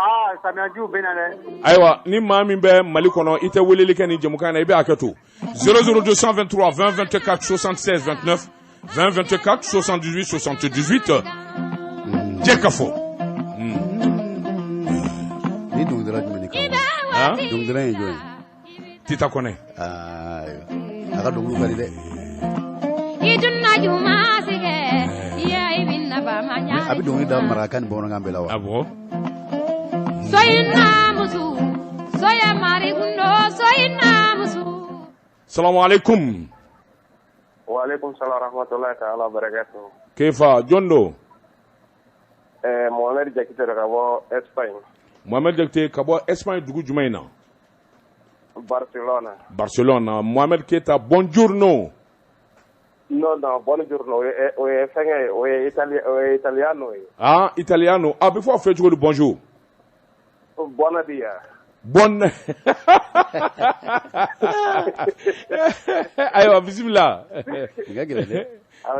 Ah, Samiyaju bina ne. Aywa, ni maa min bɛ Mali kɔnɔ i tɛ weleli kɛ ni jɛmukan na i bɛ hakɛ to 00223 20 24 76 29 20 24 78 78 jɛ ka fɔ. Ni dongdara jumɛn kan? Dongdara ye jumɛn? Tita Kone. A ka dongulu ka di dɛ. A bɛ dongili da Maraka ni Bamanankan bɛɛ la wa? Awɔ. Salamu alaikum. Wa alaikum salam rahmatullahi ta'ala barakatuh. Kefa Jondo. Mohamed Jakite ka bɔ Espagne. Mohamed Jakite ka bɔ Espagne dugu jumɛn in na? Barcelona. Mohamed Keita, buongiorno. Non, buongiorno. O è italiano. Ah, italiano. Ah, before I say bonjour. Buona dia. Buon. Ayo, bismillah.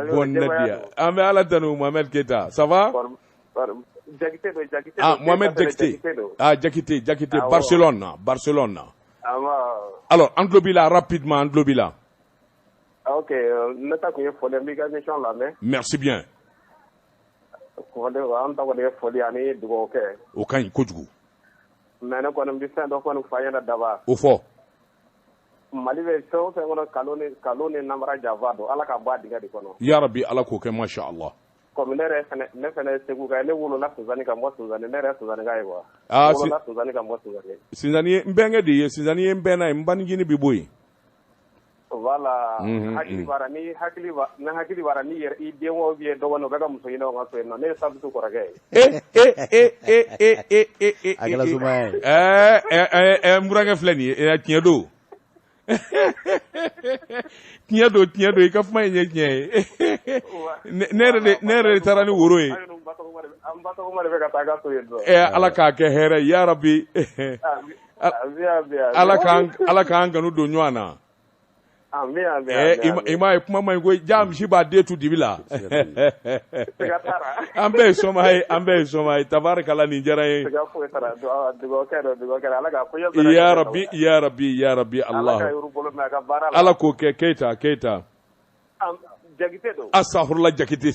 Buon dia. Ah, mais ala tanu Mohamed Keita. Ça va? Jakite. Ah, Mohamed Jakite. Ah, Jakite. Barcelona. Alors, Anglobila, rapidement, Anglobila. Ok, ne t'as qu'une folie, mission là, mais. Merci bien. Aucun Kojugu. Mais nous connaissons bien donc on fait un d'abord. Au fort. Malive so c'est on kalone namara javado ala ka ba diga di kono. Ya Rabbi ala ko ke masha Allah. Comme ne fene segu ga ne wolo na Suzani ka mo Suzani ne re Suzani ga iwa. Ah si Suzani ka mo Suzani. Suzani mbenge di Suzani mbena mbani gini biboyi. Voilà. Hakili barani yer I dewo bi do wono ga muso ino ga so no ne sabu to korage. Agala zuma. Muranga flani tiendo. Tiendo I ka fuma nye. Nere tarani woro yi. Ala ka ke here ya Rabbi. Ala ka nganu do nywana. Ima kuma mai go jam shi ba de tu dibila. Ambe somai tabarakalla ni jaraye. Ya Rabbi Allah. Ala ko ke Keita. Astaghfirullah Jakite.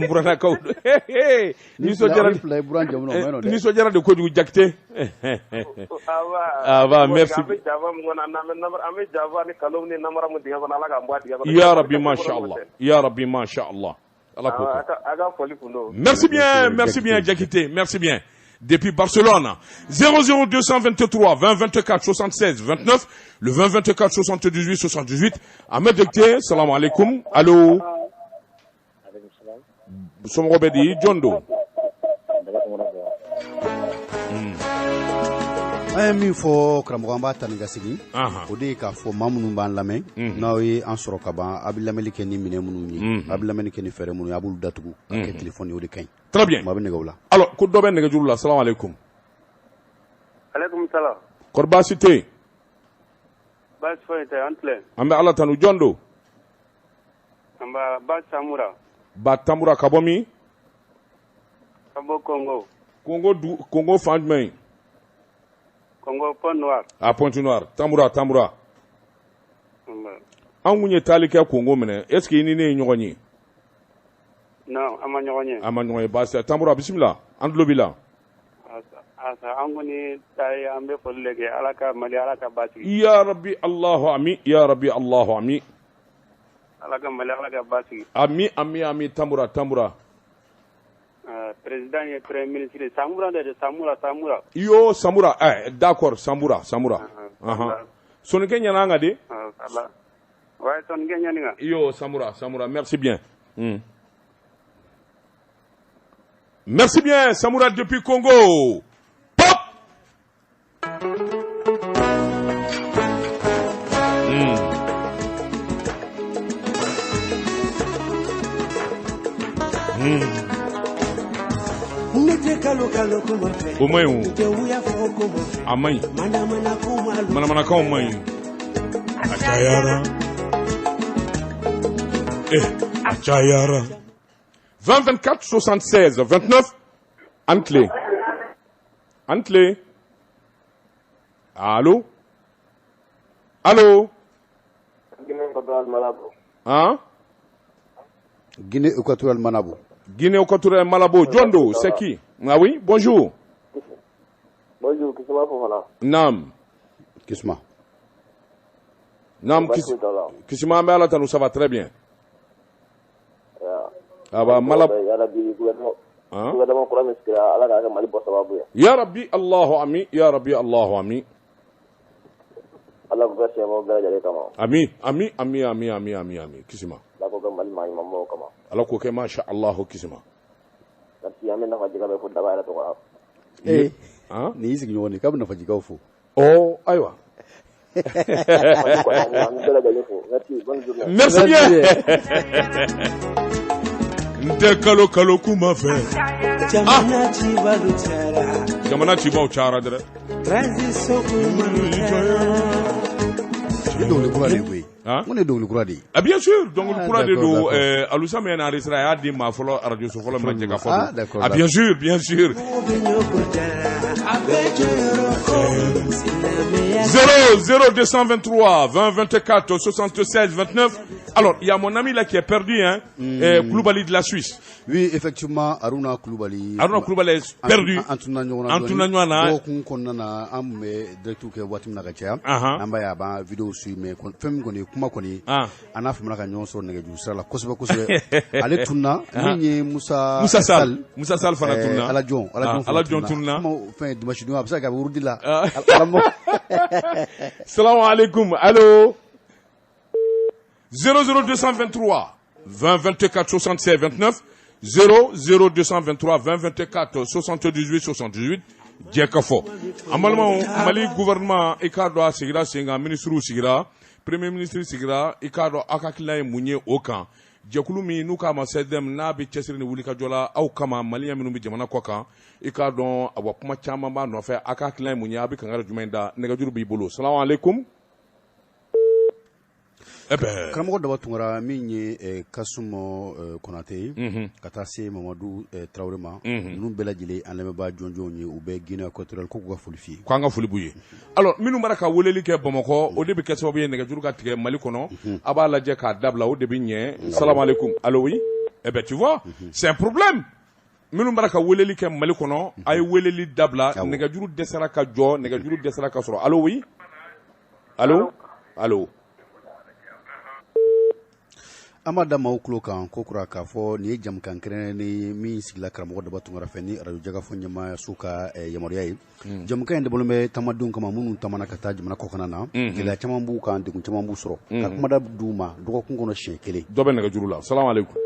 Burana kaw. Ni so jara de ko du Jakite. Ava merci. Ya Rabbi masha Allah. Merci bien Jakite, merci bien. Depuis Barcelone, 00223 20 24 76 29, le 20 24 78 78. Ahmed Jakite, salam alaikum. Allô. Somo bedi Jondo. An ye min fɔ karamɔgɔ an b'a ta ni ka segin o de ye k'a fɔ maa minnu b'an lamɛn n'aw ye an sɔrɔ ka ban a bɛ lamɛnni kɛ ni minɛn minnu ye a bɛ lamɛnni kɛ ni fɛɛrɛ minnu ye a b'olu datugu ka kɛ telefɔni o de ka ɲi. Très bien. maa bɛ nɛgɛw la. Alors ko dɔ bɛ nɛgɛjuru la salam alaikum. Alaikum salam. Kɔri baasi tɛ yen. Baasi foyi tɛ an filɛ. An bɛ ala tanu jɔn don. An b'a Ba Tamura. Ba Tamura ka bɔ min. Ka bɔ Congo. Congo fan jumɛn. Congo Pointe-Noire. Ah, Pointe-Noire. Tamura. An kun ye taali kɛ Congo minɛ. Est-ce que I ni ne ye ɲɔgɔn ye? Non, an ma ɲɔgɔn ye. An ma ɲɔgɔn ye. Baasi Tamura bisimila. An tulo b'i la. Asa an kɔni ta ye an bɛ foli de kɛ Ala ka Mali Ala ka basigi. Ya Rabbi Allahu ami. Ala ka Mali Ala ka basigi. Ami Tamura. Président et Premier ministre Samura. Yo Samura, d'accord, Samura. Sonikɛ ɲana an ka de? Ouais, sonikɛ ɲaninga. Yo Samura, merci bien. Merci bien, Samura depuis Congo. Pop! O maɲi o, a maɲi, manamanakanw maɲi, a cayara. Achayara. 20 24 76 29 Antlé. Antlé. Allô? Allô? Hein? Guinée équatoriale Malabo. Guinée équatoriale Malabo. Djondo, c'est qui? Ah oui, bonjour. Bonjour, Kisma Fofana. Nam. Kisma. Nam, Kisma Mbala Tanou, ça va très bien. Ah bah, Malabo. Ya Rabbi, Allahu Ami, Ya Rabbi, Allahu Ami. Ami, Ami, Ami, Ami, Ami, Ami, Ami. Kisma. Alors que masha Allah Kisma. Eh, ni isi kinyoni kama nafajika ufu. Oh, aywa. Merci bien. Nte kalo kalo kuma fe. Jamana chiba uchara dere. Ah bien sûr, donc le courant de l'eau, Aloussa m'a enregistré à dit ma follow radio sur follow magic à follow. Ah bien sûr, bien sûr. 00223 20 24 76 29. Alors, il y a mon ami là qui est perdu, hein, Koulibaly de la Suisse. Oui, effectivement, Aruna Koulibaly. Aruna Koulibaly est perdu. Antuna Nyona. Beaucoup konnana amme directu ke watim na gacha. Amba ya ba video su me fem koni kuma koni. Ana fumana ka nyonso nege ju sala kosbe kosbe. Ale tunna ni Musa Sal. Musa Sal fana tunna. Ala John tunna. Mo fin dimanche no absa ka wurdi la. Salam alaikum. Allô 00223 20 24 67 29 00223 20 24 78 78 Djekafo. Amalma Mali gouvernement ikado sigira singa ministre sigira premier ministre sigira ikado akakila munye okan jekulu mi nuka masedem na bi chesiri ni wulika jola au kama Mali ya minumbi jamana kwaka ikado awapuma chama ba no fa akakila munye abi kangara jumenda negajuru bi bolo. Salam alaikum. Karamɔgɔ daba tungara min ye Kasumo Konate ka taa se Mamadu Traoré ma ninnu bɛɛ lajɛlen an lamɛnbaa jɔnjɔnw ye u bɛ Guinée équatoriale ko k'u ka foli f'i ye. K'an ka foli b'u ye. Alors minnu b'a ka weleli kɛ Bamakɔ o de bɛ kɛ sababu ye nɛgɛjuru ka tigɛ Mali kɔnɔ a b'a lajɛ k'a dabila o de bɛ ɲɛ. Salam alaikum. Allo oui. Eh ben tu vois c'est un problème. Minnu b'a ka weleli kɛ Mali kɔnɔ a ye weleli dabila nɛgɛjuru dɛsɛra ka jɔ nɛgɛjuru dɛsɛra ka sɔrɔ. Allo oui. Allo allo. Amada Mauklo kan kokura k'a fɔ nin ye jamukan kɛrɛnkɛrɛnnen min sigila karamɔgɔ daba tungara fɛ ni radio jagafɔ ɲɛmaa su ka yamaruya ye. Jamukan in dabɔlen bɛ taamadenw kama minnu taamana ka taa jamana kɔkan na gɛlɛya caman b'u kan degun caman b'u sɔrɔ ka kumada d'u ma dɔgɔkun kɔnɔ siɲɛ kelen. Dɔ bɛ nɛgɛjuru la. Salam alaikum.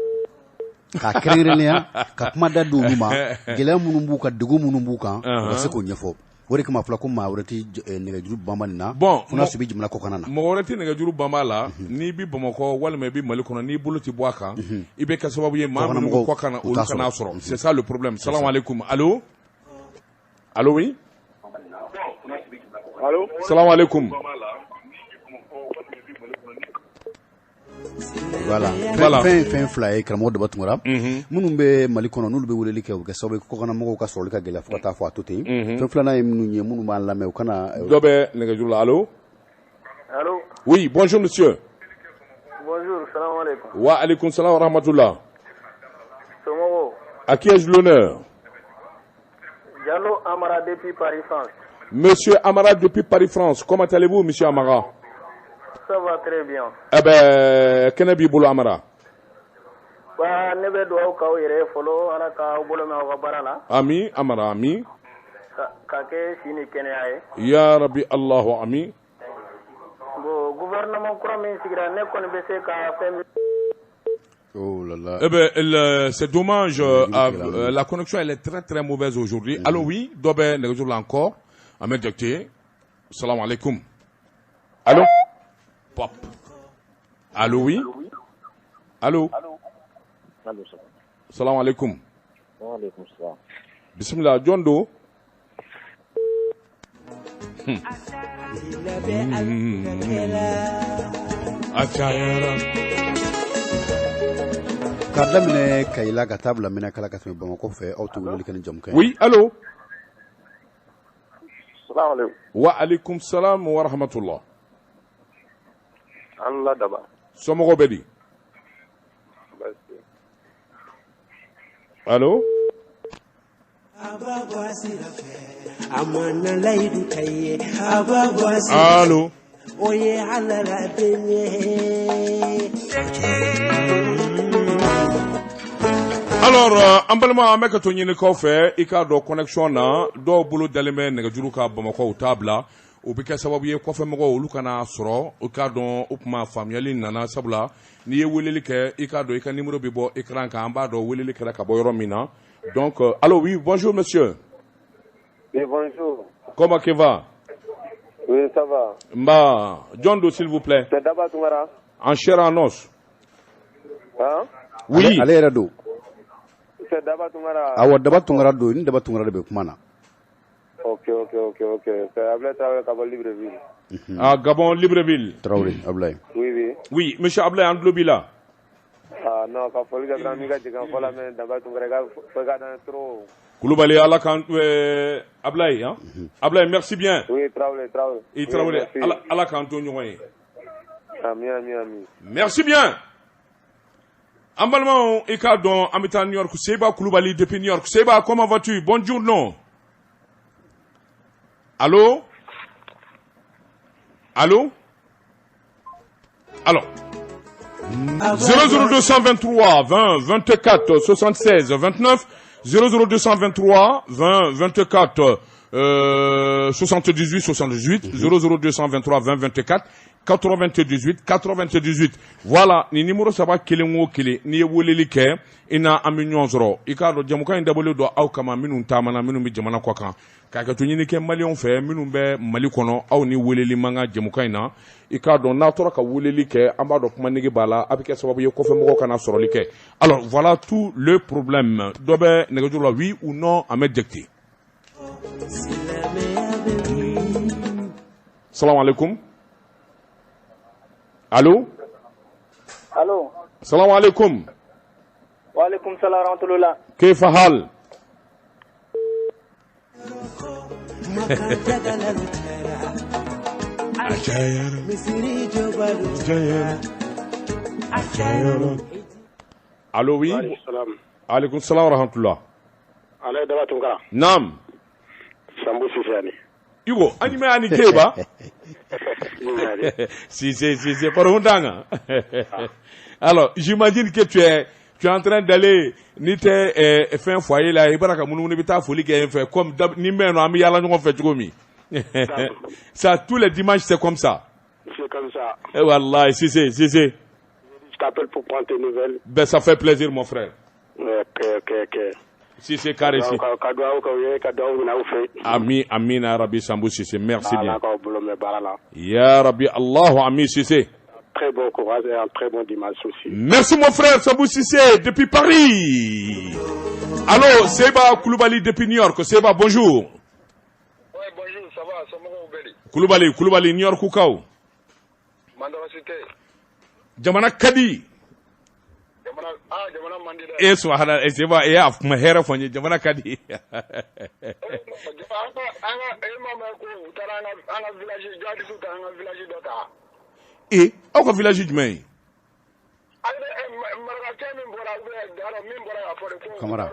K'a kɛrɛnkɛrɛnnenya ka kumada d'olu ma gɛlɛya minnu b'u kan degun minnu b'u kan u ka se k'o ɲɛfɔ. O de kama fɔla ko maa wɛrɛ tɛ nɛgɛjuru banba nin na. Bon fo n'a sɔrɔ i bɛ jamana kɔkan na. Mɔgɔ wɛrɛ tɛ nɛgɛjuru banba la n'i bɛ Bamakɔ walima i bɛ Mali kɔnɔ n'i bolo tɛ bɔ a kan i bɛ kɛ sababu ye maa minnu bɛ kɔkan na olu kana sɔrɔ. C'est ça le problème. Salam alaikum. Allo allo oui. Allo. Salam alaikum. Voilà. Fɛn fila ye karamɔgɔ daba tungara minnu bɛ Mali kɔnɔ n'olu bɛ weleli kɛ u kɛ sababu ye kɔkanamɔgɔw ka sɔrɔli ka gɛlɛya fo ka taa fɔ a to ten. Fɛn filanan ye minnu ye minnu b'an lamɛn u kana. Dɔ bɛ nɛgɛjuru la. Allo. Allô. Oui bonjour monsieur. Bonjour, salam alaikum. Wa alaikum salam wa rahmatullah. Somogo. À qui ai-je l'honneur? Diallo Amara depuis Paris France. Monsieur Amara depuis Paris France. Comment allez-vous monsieur Amara? Ça va très bien. Eh ben, kene b'i bolo Amara? Bah, ne bɛ dugawu k'aw yɛrɛ fɔlɔ Ala k'aw bolo mɛn aw ka baara la. Ami Amara ami. Ka kɛ si ni kɛnɛya ye. Ya Rabbi Allahu ami. Bon gouvernement kura min sigira ne kɔni bɛ se ka fɛn. Oh là là. Eh ben, c'est dommage. La connexion elle est très très mauvaise aujourd'hui. Allô oui, dɔ bɛ nɛgɛjuru la encore. Ahmed Diakité. Salam alaikum. Allô. Pop. Allô oui. Allô. Allô. Salam alaikum. Wa alaikum salam. Bismillah Jondo. Achayara. Ka daminɛ Kayila ka taa bila Minakala ka tɛmɛ Bamakɔ fɛ aw tɛ weleli kɛ ni jamukan ye. Oui, allô. Salam alaikum. Wa alaikum salam wa rahmatullah. Allah daba. Somɔgɔw bɛ di? Allô. Allô. Alors, an balima an bɛ ka to ɲini kɔfɛ i k'a dɔn connexion na dɔw bolo dalen bɛ nɛgɛjuru ka Bamakɔ u t'a bila o bɛ kɛ sababu ye kɔfɛmɔgɔw olu kana sɔrɔ u k'a dɔn o tuma faamuyali nana sabula n'i ye weleli kɛ i k'a dɔn i ka numéro bɛ bɔ écran kan an b'a dɔn weleli kɛra ka bɔ yɔrɔ min na donc allô oui bonjour monsieur. Oui bonjour. Comment que va? Oui ça va. Mba John Do s'il vous plaît. C'est Daba Tungara. En chair en os. Hein? Oui. Ale yɛrɛ don. C'est Daba Tungara. Awɔ Daba Tungara don ni Daba Tungara de bɛ kuma na. Ok. C'est Ablaye Traoré Gabon Libreville. Ah Gabon Libreville. Traoré Ablaye. Oui. Oui monsieur Ablaye an tulo b'i la. Ah non ka foli kɛ dɔrɔn n'i ka jigan fɔ la mɛ Daba Tungara i ka fɔ ka dan trop. Kulubali ala kan Ablaye hein. Ablaye merci bien. Oui Traoré. Et Traoré ala kan to ɲɔgɔn ye. Ami. Merci bien. En balimaw i k'a dɔn an bɛ taa New York Seba Kulubali depuis New York. Seba comment vas-tu? Bonjour non. Allô? Alors 00223 20 24 76 29 00223 20 24 78 78 00223 20 24 98 voilà ni numéro saba kelen o kelen ni ye weleli kɛ i na an bɛ ɲɔgɔn sɔrɔ i k'a dɔn jamukan in dabɔlen don aw kama minnu taamana minnu bɛ jamana kɔ kan k'a kɛ to ɲini kɛ maliyɛnw fɛ minnu bɛ Mali kɔnɔ aw ni weleli man kan jamukan in na i k'a dɔn n'a tora ka weleli kɛ an b'a dɔn kuma nege b'a la a bɛ kɛ sababu ye kɔfɛmɔgɔw kana sɔrɔli kɛ alors voilà tout le problème dɔ bɛ nɛgɛjuru la oui ou non an bɛ jɛkite. Salam alaikum. Allô? Salam alaikum. Wa alaikum salam rahmatullah. كيف حال؟ Allô oui. Alaikum salam wa rahmatullah. Alaye Daba Tungara. Naam. Sambu Sifani. Igo, anime ani keba? Si, parondanga. Alors, j'imagine que tu es en train d'aller ni te faire un foyer là, ibaraka mounou bita folie qui est fait comme ni meno ami yala nous fait gomi. Ça tous les dimanches c'est comme ça. C'est comme ça. Et wallah, si. Je t'appelle pour prendre tes nouvelles. Ben ça fait plaisir mon frère. Ok. Si c'est carré si. Amin Arabi Sambou Sissé, merci bien. Ya Rabbi Allah Amin Sissé. Très bon courage et un très bon dimanche aussi. Merci mon frère Sambou Sissé depuis Paris. Allô, Seba Koulibaly depuis New York. Seba, bonjour. Oui, bonjour, ça va, Koulibaly, New York Koukao. Mandara Cité. Jamana Kadi. Jamana Mandira. Subhanallah, Seba, ma hera fonye Jamana Kadi. Aw ka village jumɛn ye? Kamara.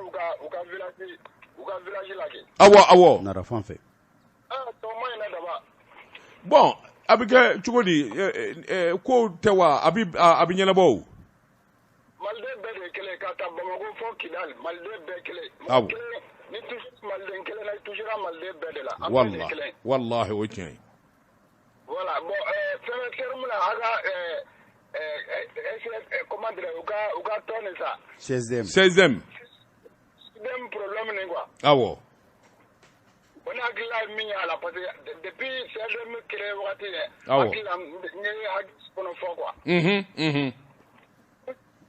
Awɔ. Nara fan fɛ. Bon, a bɛ kɛ cogo di? Ko tɛ wa? A bɛ ɲɛnabɔ o? Maliden bɛɛ de ye kelen ka taa Bamakɔ fɔ Kidali, Maliden bɛɛ kelen. Awɔ. Ni Maliden kelen na, i touchera Maliden bɛɛ de la. Wallahi o ye tiɲɛ ye. Voilà, bon, fɛn terme la, a ka comment dire, u ka tɔn de sa. 16e. Même problème ni quoi. Awɔ. On a hakilila min y'a la parce que depuis 16e créé wagati yɛ. Awɔ. Hakilila n ye hakili kɔnɔ fɔ quoi.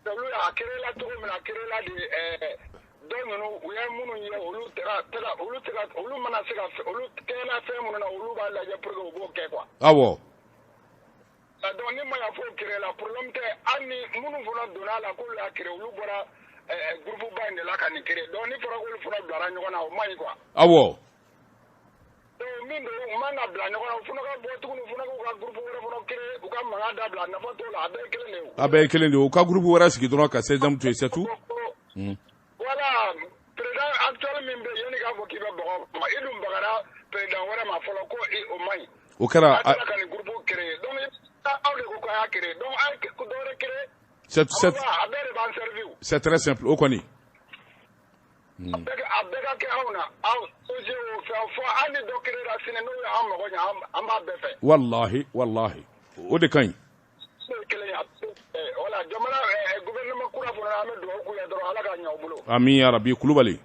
Olu y'a créé la cogo min na, créé la de dɔw ninnu u ye minnu ye olu mana se ka olu kɛla fɛn minnu na olu b'a lajɛ pour que u b'o kɛ quoi. Awɔ. donc ni ma y'a fɔ créer la problème tɛ hali ni minnu fana donna la k'olu y'a créer olu bɔra groupe ba in de la ka nin créer donc ni fɔra k'olu fana bilara ɲɔgɔn na o man ɲi quoi. awɔ. donc min don u man ka bila ɲɔgɔn na u fana ka bɔ tuguni u fana k'u ka groupe wɛrɛ fana créer u ka mankan dabila nafa t'o la a bɛɛ ye kelen de ye. a bɛɛ ye kelen de ye u ka groupe wɛrɛ sigi dɔrɔn ka 16e to yen c'est tout. voilà président actuel min bɛ yen yanni k'a fɔ k'i bɛ bɔgɔ ma i dun bagara président wɛrɛ ma fɔlɔ ko o man ɲi. o kɛra. a taara ka nin groupe créer donc aw de ko k'a y'a créer donc a ye dɔwɛrɛ créer. a bɛɛ de b'an servir. c'est très simple o kɔni. a bɛɛ ka kɛ anw na aw ONG o fɛn fɔ hali ni dɔ créer la sini n'o ye an mago ɲɛ an b'a bɛɛ fɛ. walahi o de ka ɲi. voilà jamana gouvernement kura fana an bɛ dugawu k'u ye dɔrɔn ala ka ɲɛ u bolo. ami yarabi kulubali.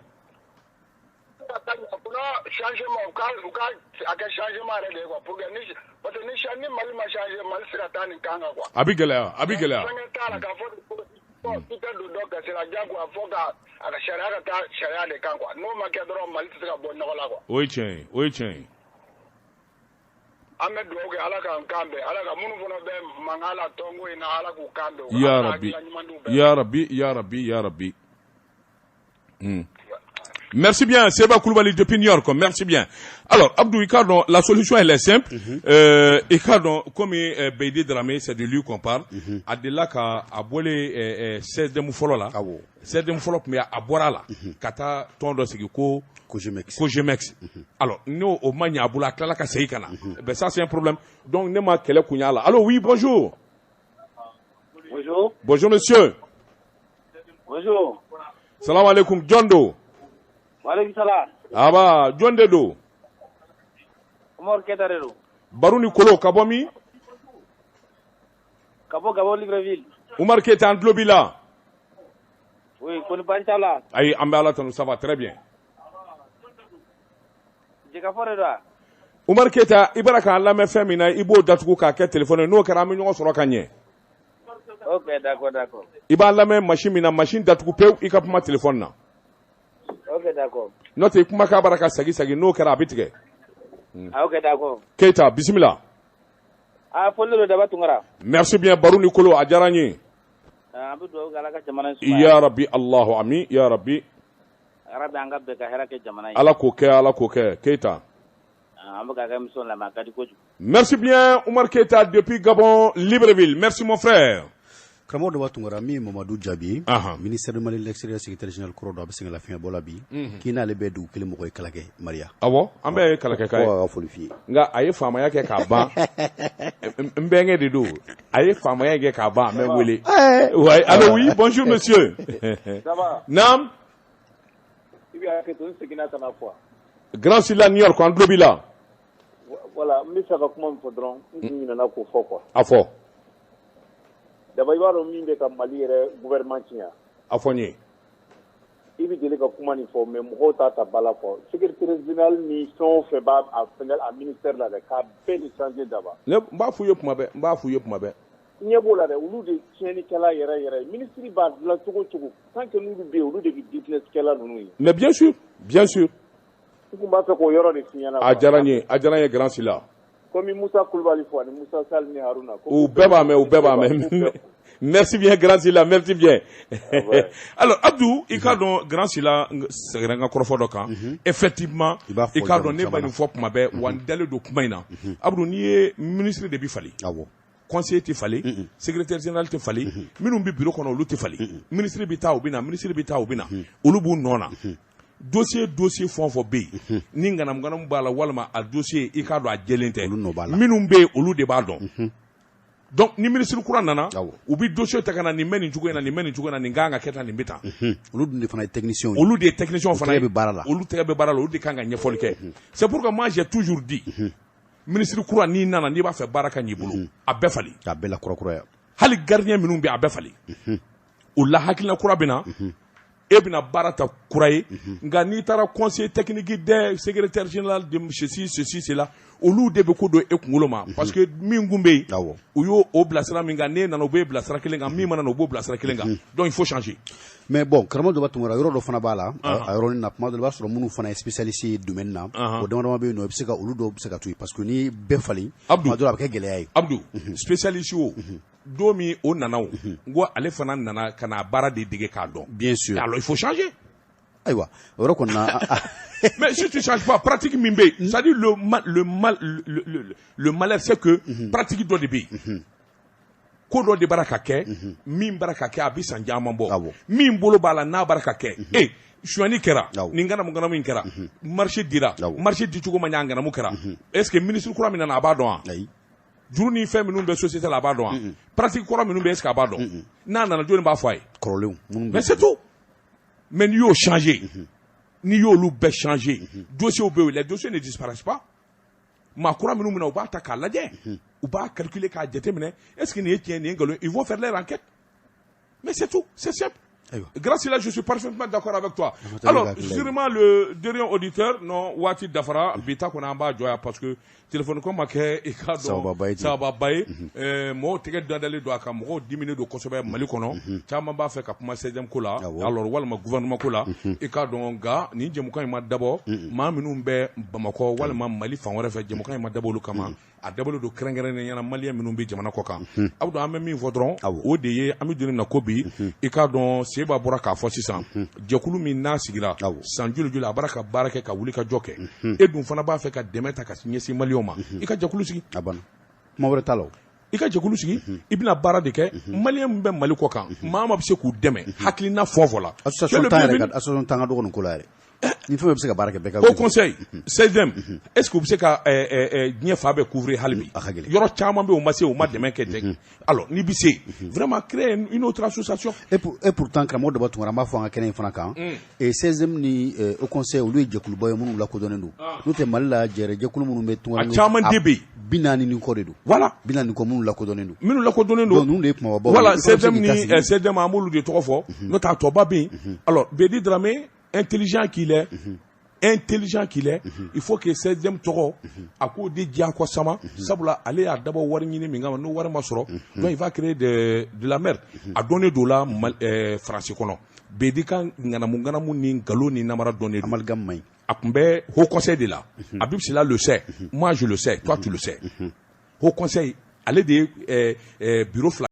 changement u ka a kɛ changement yɛrɛ de ye quoi pour que parce que ni Mali ma changer Mali sera taa nin kan kan quoi. a bɛ gɛlɛya. fɛnkɛ t'a la k'a fɔ i tɛ don dɔ gasi la diyagoya fo ka a ka sariya ka taa sariya de kan quoi n'o ma kɛ dɔrɔn Mali tɛ se ka bɔ nɔgɔ la quoi. o ye tiɲɛ ye. an bɛ dugawu kɛ ala k'an kan bɛn ala ka minnu fana bɛ mankan la tɔnko in na ala k'u kan bɛn. ya rabbi. Merci bien, Seba Koulibaly depuis New York. Merci bien. Alors, Abdou Ikardon, la solution elle est simple. Ikardon, comme Beidi Dramé, c'est de lui qu'on parle. Adela ka abole 16 folo la. 16 folo mais abora la. Kata tondo sigi ko Cogemex. Alors, nous au mania abula klala ka seikana. Ben ça c'est un problème. Donc ne ma kele kunya la. Allô, oui, bonjour. Bonjour. Bonjour monsieur. Bonjour. Salam alaikum, Jondo. Walaikum salam. Aba, Jonde do. Omar Ketarero. Baruni Kolo, Kabomi. Kabo Libreville. Omar Keta en Globila. Oui, Koni Panchala. Aïe, Ambala, ça va très bien. Jekafore. Omar Keta, Ibaraka, la me femina, Ibo Datuku, Kaka, téléphone, no Karamin, sur la Kanye. Ok, d'accord. Iba la même machine Datuku, Ikapuma téléphone. Ok, d'accord. Note Kumaka Baraka Sagi, no Karabitke. Ok, d'accord. Keita, Bismillah. Merci bien, Barou Nikolo, Adjarani. Ya Rabbi, Allahu Ami, Ya Rabbi. Ala Koke, Keita. Merci bien, Omar Keita, depuis Gabon, Libreville. Merci, mon frère. Kramo de Watungara, Mamadou Djabi, ministre de Mali, l'extérieur, secrétaire général Korodo, Absing la fin Bolabi, qui n'a le bédou, qui le mourait Kalake, Maria. Ah bon? Ambe Kalake. Nga aye famaya ke kaba. Mbenge de do. Aye famaya ke kaba, même wele. Ouais, allô oui, bonjour monsieur. Ça va? Nam? Il y a quelque chose qui n'a qu'à la fois. Grand Silla New York, en Globila. Voilà, mais ça va comment il faudra, il n'en a qu'au fort quoi. A fort. D'abord, il y a un peu de Mali gouvernement. A fonnier. Il y a des documents qui font, mais moi, je suis là pour. Le secrétaire général, nous sommes fait à ministère là, qui a fait des changements d'abord. Ne m'a fouillé pour ma bête. Il y a beaucoup de tieni kala yere. Ministre ba la togo tant que nous be ou de business kala nous. Mais bien sûr. Ku ba ko yoro de signala. Adjaranye grand Silla. Comme Moussa Koulibaly Fouane, Moussa Salmi Haruna. Ou beba mais. Merci bien, Grand Silla, merci bien. Ouais. Alors, Abdou, Ikardon, Grand Silla, Seranga Krofodoka, effectivement, Ikardon n'est pas une fois pour ma bête, ou un délai de Kumaina. Abdou, ni est ministre de Bifali. Conseiller te fallait, secrétaire général te fallait, minumbi bureau qu'on a te fallait. Ministre Bita ou Bina, Ulubu Nona. Dossier fond for B. Ninganam ganam bala walma a dossier Ikado a gelente. Minumbe ulu de bardon. Donc ni ministre Kouran nana, ou bi dossier takana ni meni jugena ni nganga keta ni bita. Ulu de fana technicien. Ulu des techniciens fana. Ulu tebe barala, ulu de kanga nyefolike. C'est pourquoi moi j'ai toujours dit, ministre Kouran ni nana ni ba fait baraka ni bulu. A befali. A bela kura. Hali gardien minumbe a befali. Ou la hakilina Kura bina. Ebina barata kuraye nga ni tara conseil technique de secrétaire général de ceci cela olu de be ko do ekungoloma parce que mingumbe uyo o blasra minga ne nano be blasra kelenga mi mana no bo blasra kelenga donc il faut changer mais bon karamɔgɔ dɔ b'a tungara yɔrɔ dɔ fana b'a la a yɔrɔnin na tuma dɔ la i b'a sɔrɔ minnu fana ye spécialiste ye domaine na o dama bɛ yen nɔ i bɛ se ka olu dɔw bɛ se ka to yen parce que ni bɛɛ falen tuma dɔ la a bɛ kɛ gɛlɛya ye. Abdou spécialiste o don min o nana o n ko ale fana nana ka na baara de dege k'a dɔn. Bien sûr. Alors il faut changer. Ayiwa o yɔrɔ kɔni na. Mais si tu ne changes pas, pratique min bɛ yen, c'est-à-dire le malheur c'est que pratique dɔ de bɛ yen. Ko dɔ de bara ka kɛ min bara ka kɛ a bɛ san caman bɔ min bolo b'a la n'a bara ka kɛ suyani kɛra nin ganamu in kɛra marché dira marché dicogo ma ɲɛ ganamu kɛra est ce que ministre kura min nana a b'a dɔn wa juru ni fɛn minnu bɛ société la a b'a dɔn wa pratique kura minnu bɛ est ce que a b'a dɔn n'a nana jɔnni b'a fɔ a ye kɔrɔlenw mais c'est tout mais n'i y'o changer n'i y'olu bɛɛ changer dossiers bɛ yen les dossiers ne disparaissent pas maa kura minnu minɛ u b'a ta k'a lajɛ u b'a calculer k'a jateminɛ est ce que nin ye tiɲɛ nin ye nkalon ils vont faire leur enquête mais c'est tout c'est simple. Grâce à là, je suis parfaitement d'accord avec toi. Alors, sûrement le dernier auditeur, non, Wati Dafara, Bita Konamba Joya, parce que téléphone comme Maké, et ça va bailler, moi, t'es d'aller doit qu'à moi, 10 minutes de consommer Malikono, Chamamba fait qu'à moi, 16e cola, alors, Walma gouvernement cola, et qu'à donc, gars, ni Djemouka m'a d'abord, Maminumbe, Bamako, Walma Mali, Fanwara fait Djemouka m'a d'abord le Kama, à d'abord de Krengeren et Yana Malien, Minumbi, Jamanakoka. Abdou Amemi Vodron, au DE, Ami de Nakobi, et qu'à donc, Seba bɔra k'a fɔ sisan jɛkulu min n'a sigira san joli joli a bara ka baara kɛ ka wuli ka jɔ kɛ e dun fana b'a fɛ ka dɛmɛ ta ka ɲɛsin maliyɛnw ma i ka jɛkulu sigi a banna kuma wɛrɛ t'a la i ka jɛkulu sigi i bɛna baara de kɛ maliyɛn min bɛ mali kɔ kan maa ma bɛ se k'u dɛmɛ hakilina fɔn fɔ la association t'an ka dɔgɔ nin ko la yɛrɛ ni fɛn bɛ se ka baara kɛ bɛɛ ka au conseil 16e est ce que u bɛ se ka diɲɛ fa bɛɛ couvrir hali bi yɔrɔ caman bɛ yen o ma se o ma dɛmɛ kɛ dɛ alors n'i bɛ se vraiment créer une autre association et pourtant karamɔgɔ dɔ b'a tungara an b'a fɔ an ka kɛnɛ in fana kan 16e ni au conseil olu ye jɛkuluba ye minnu lakodɔnnen don n'o tɛ mali la jɛrɛ jɛkulu minnu bɛ tungara a caman de bɛ yen 40 ni kɔ de don voilà 40 kɔ minnu lakodɔnnen don minnu lakodɔnnen don ninnu de ye kumaba voilà 16e ni 16e an b'olu de tɔgɔ fɔ n'o tɛ a tɔba bɛ yen alors Bédi Dramé intelligent qu'il est, il faut que 16e tɔgɔ a k'o de diya kɔ sama sabula ale y'a dabɔ wari ɲini min kama n'o wari ma sɔrɔ donc il va créer de la merde a dɔnnen do la France kɔnɔ Bédi ka ŋanamu ni nkalon ni namara dɔnnen do amalgame man ɲi a tun bɛ haut conseil de la Habib Sila le sait moi je le sais toi tu le sais haut conseil ale de ye bureau fila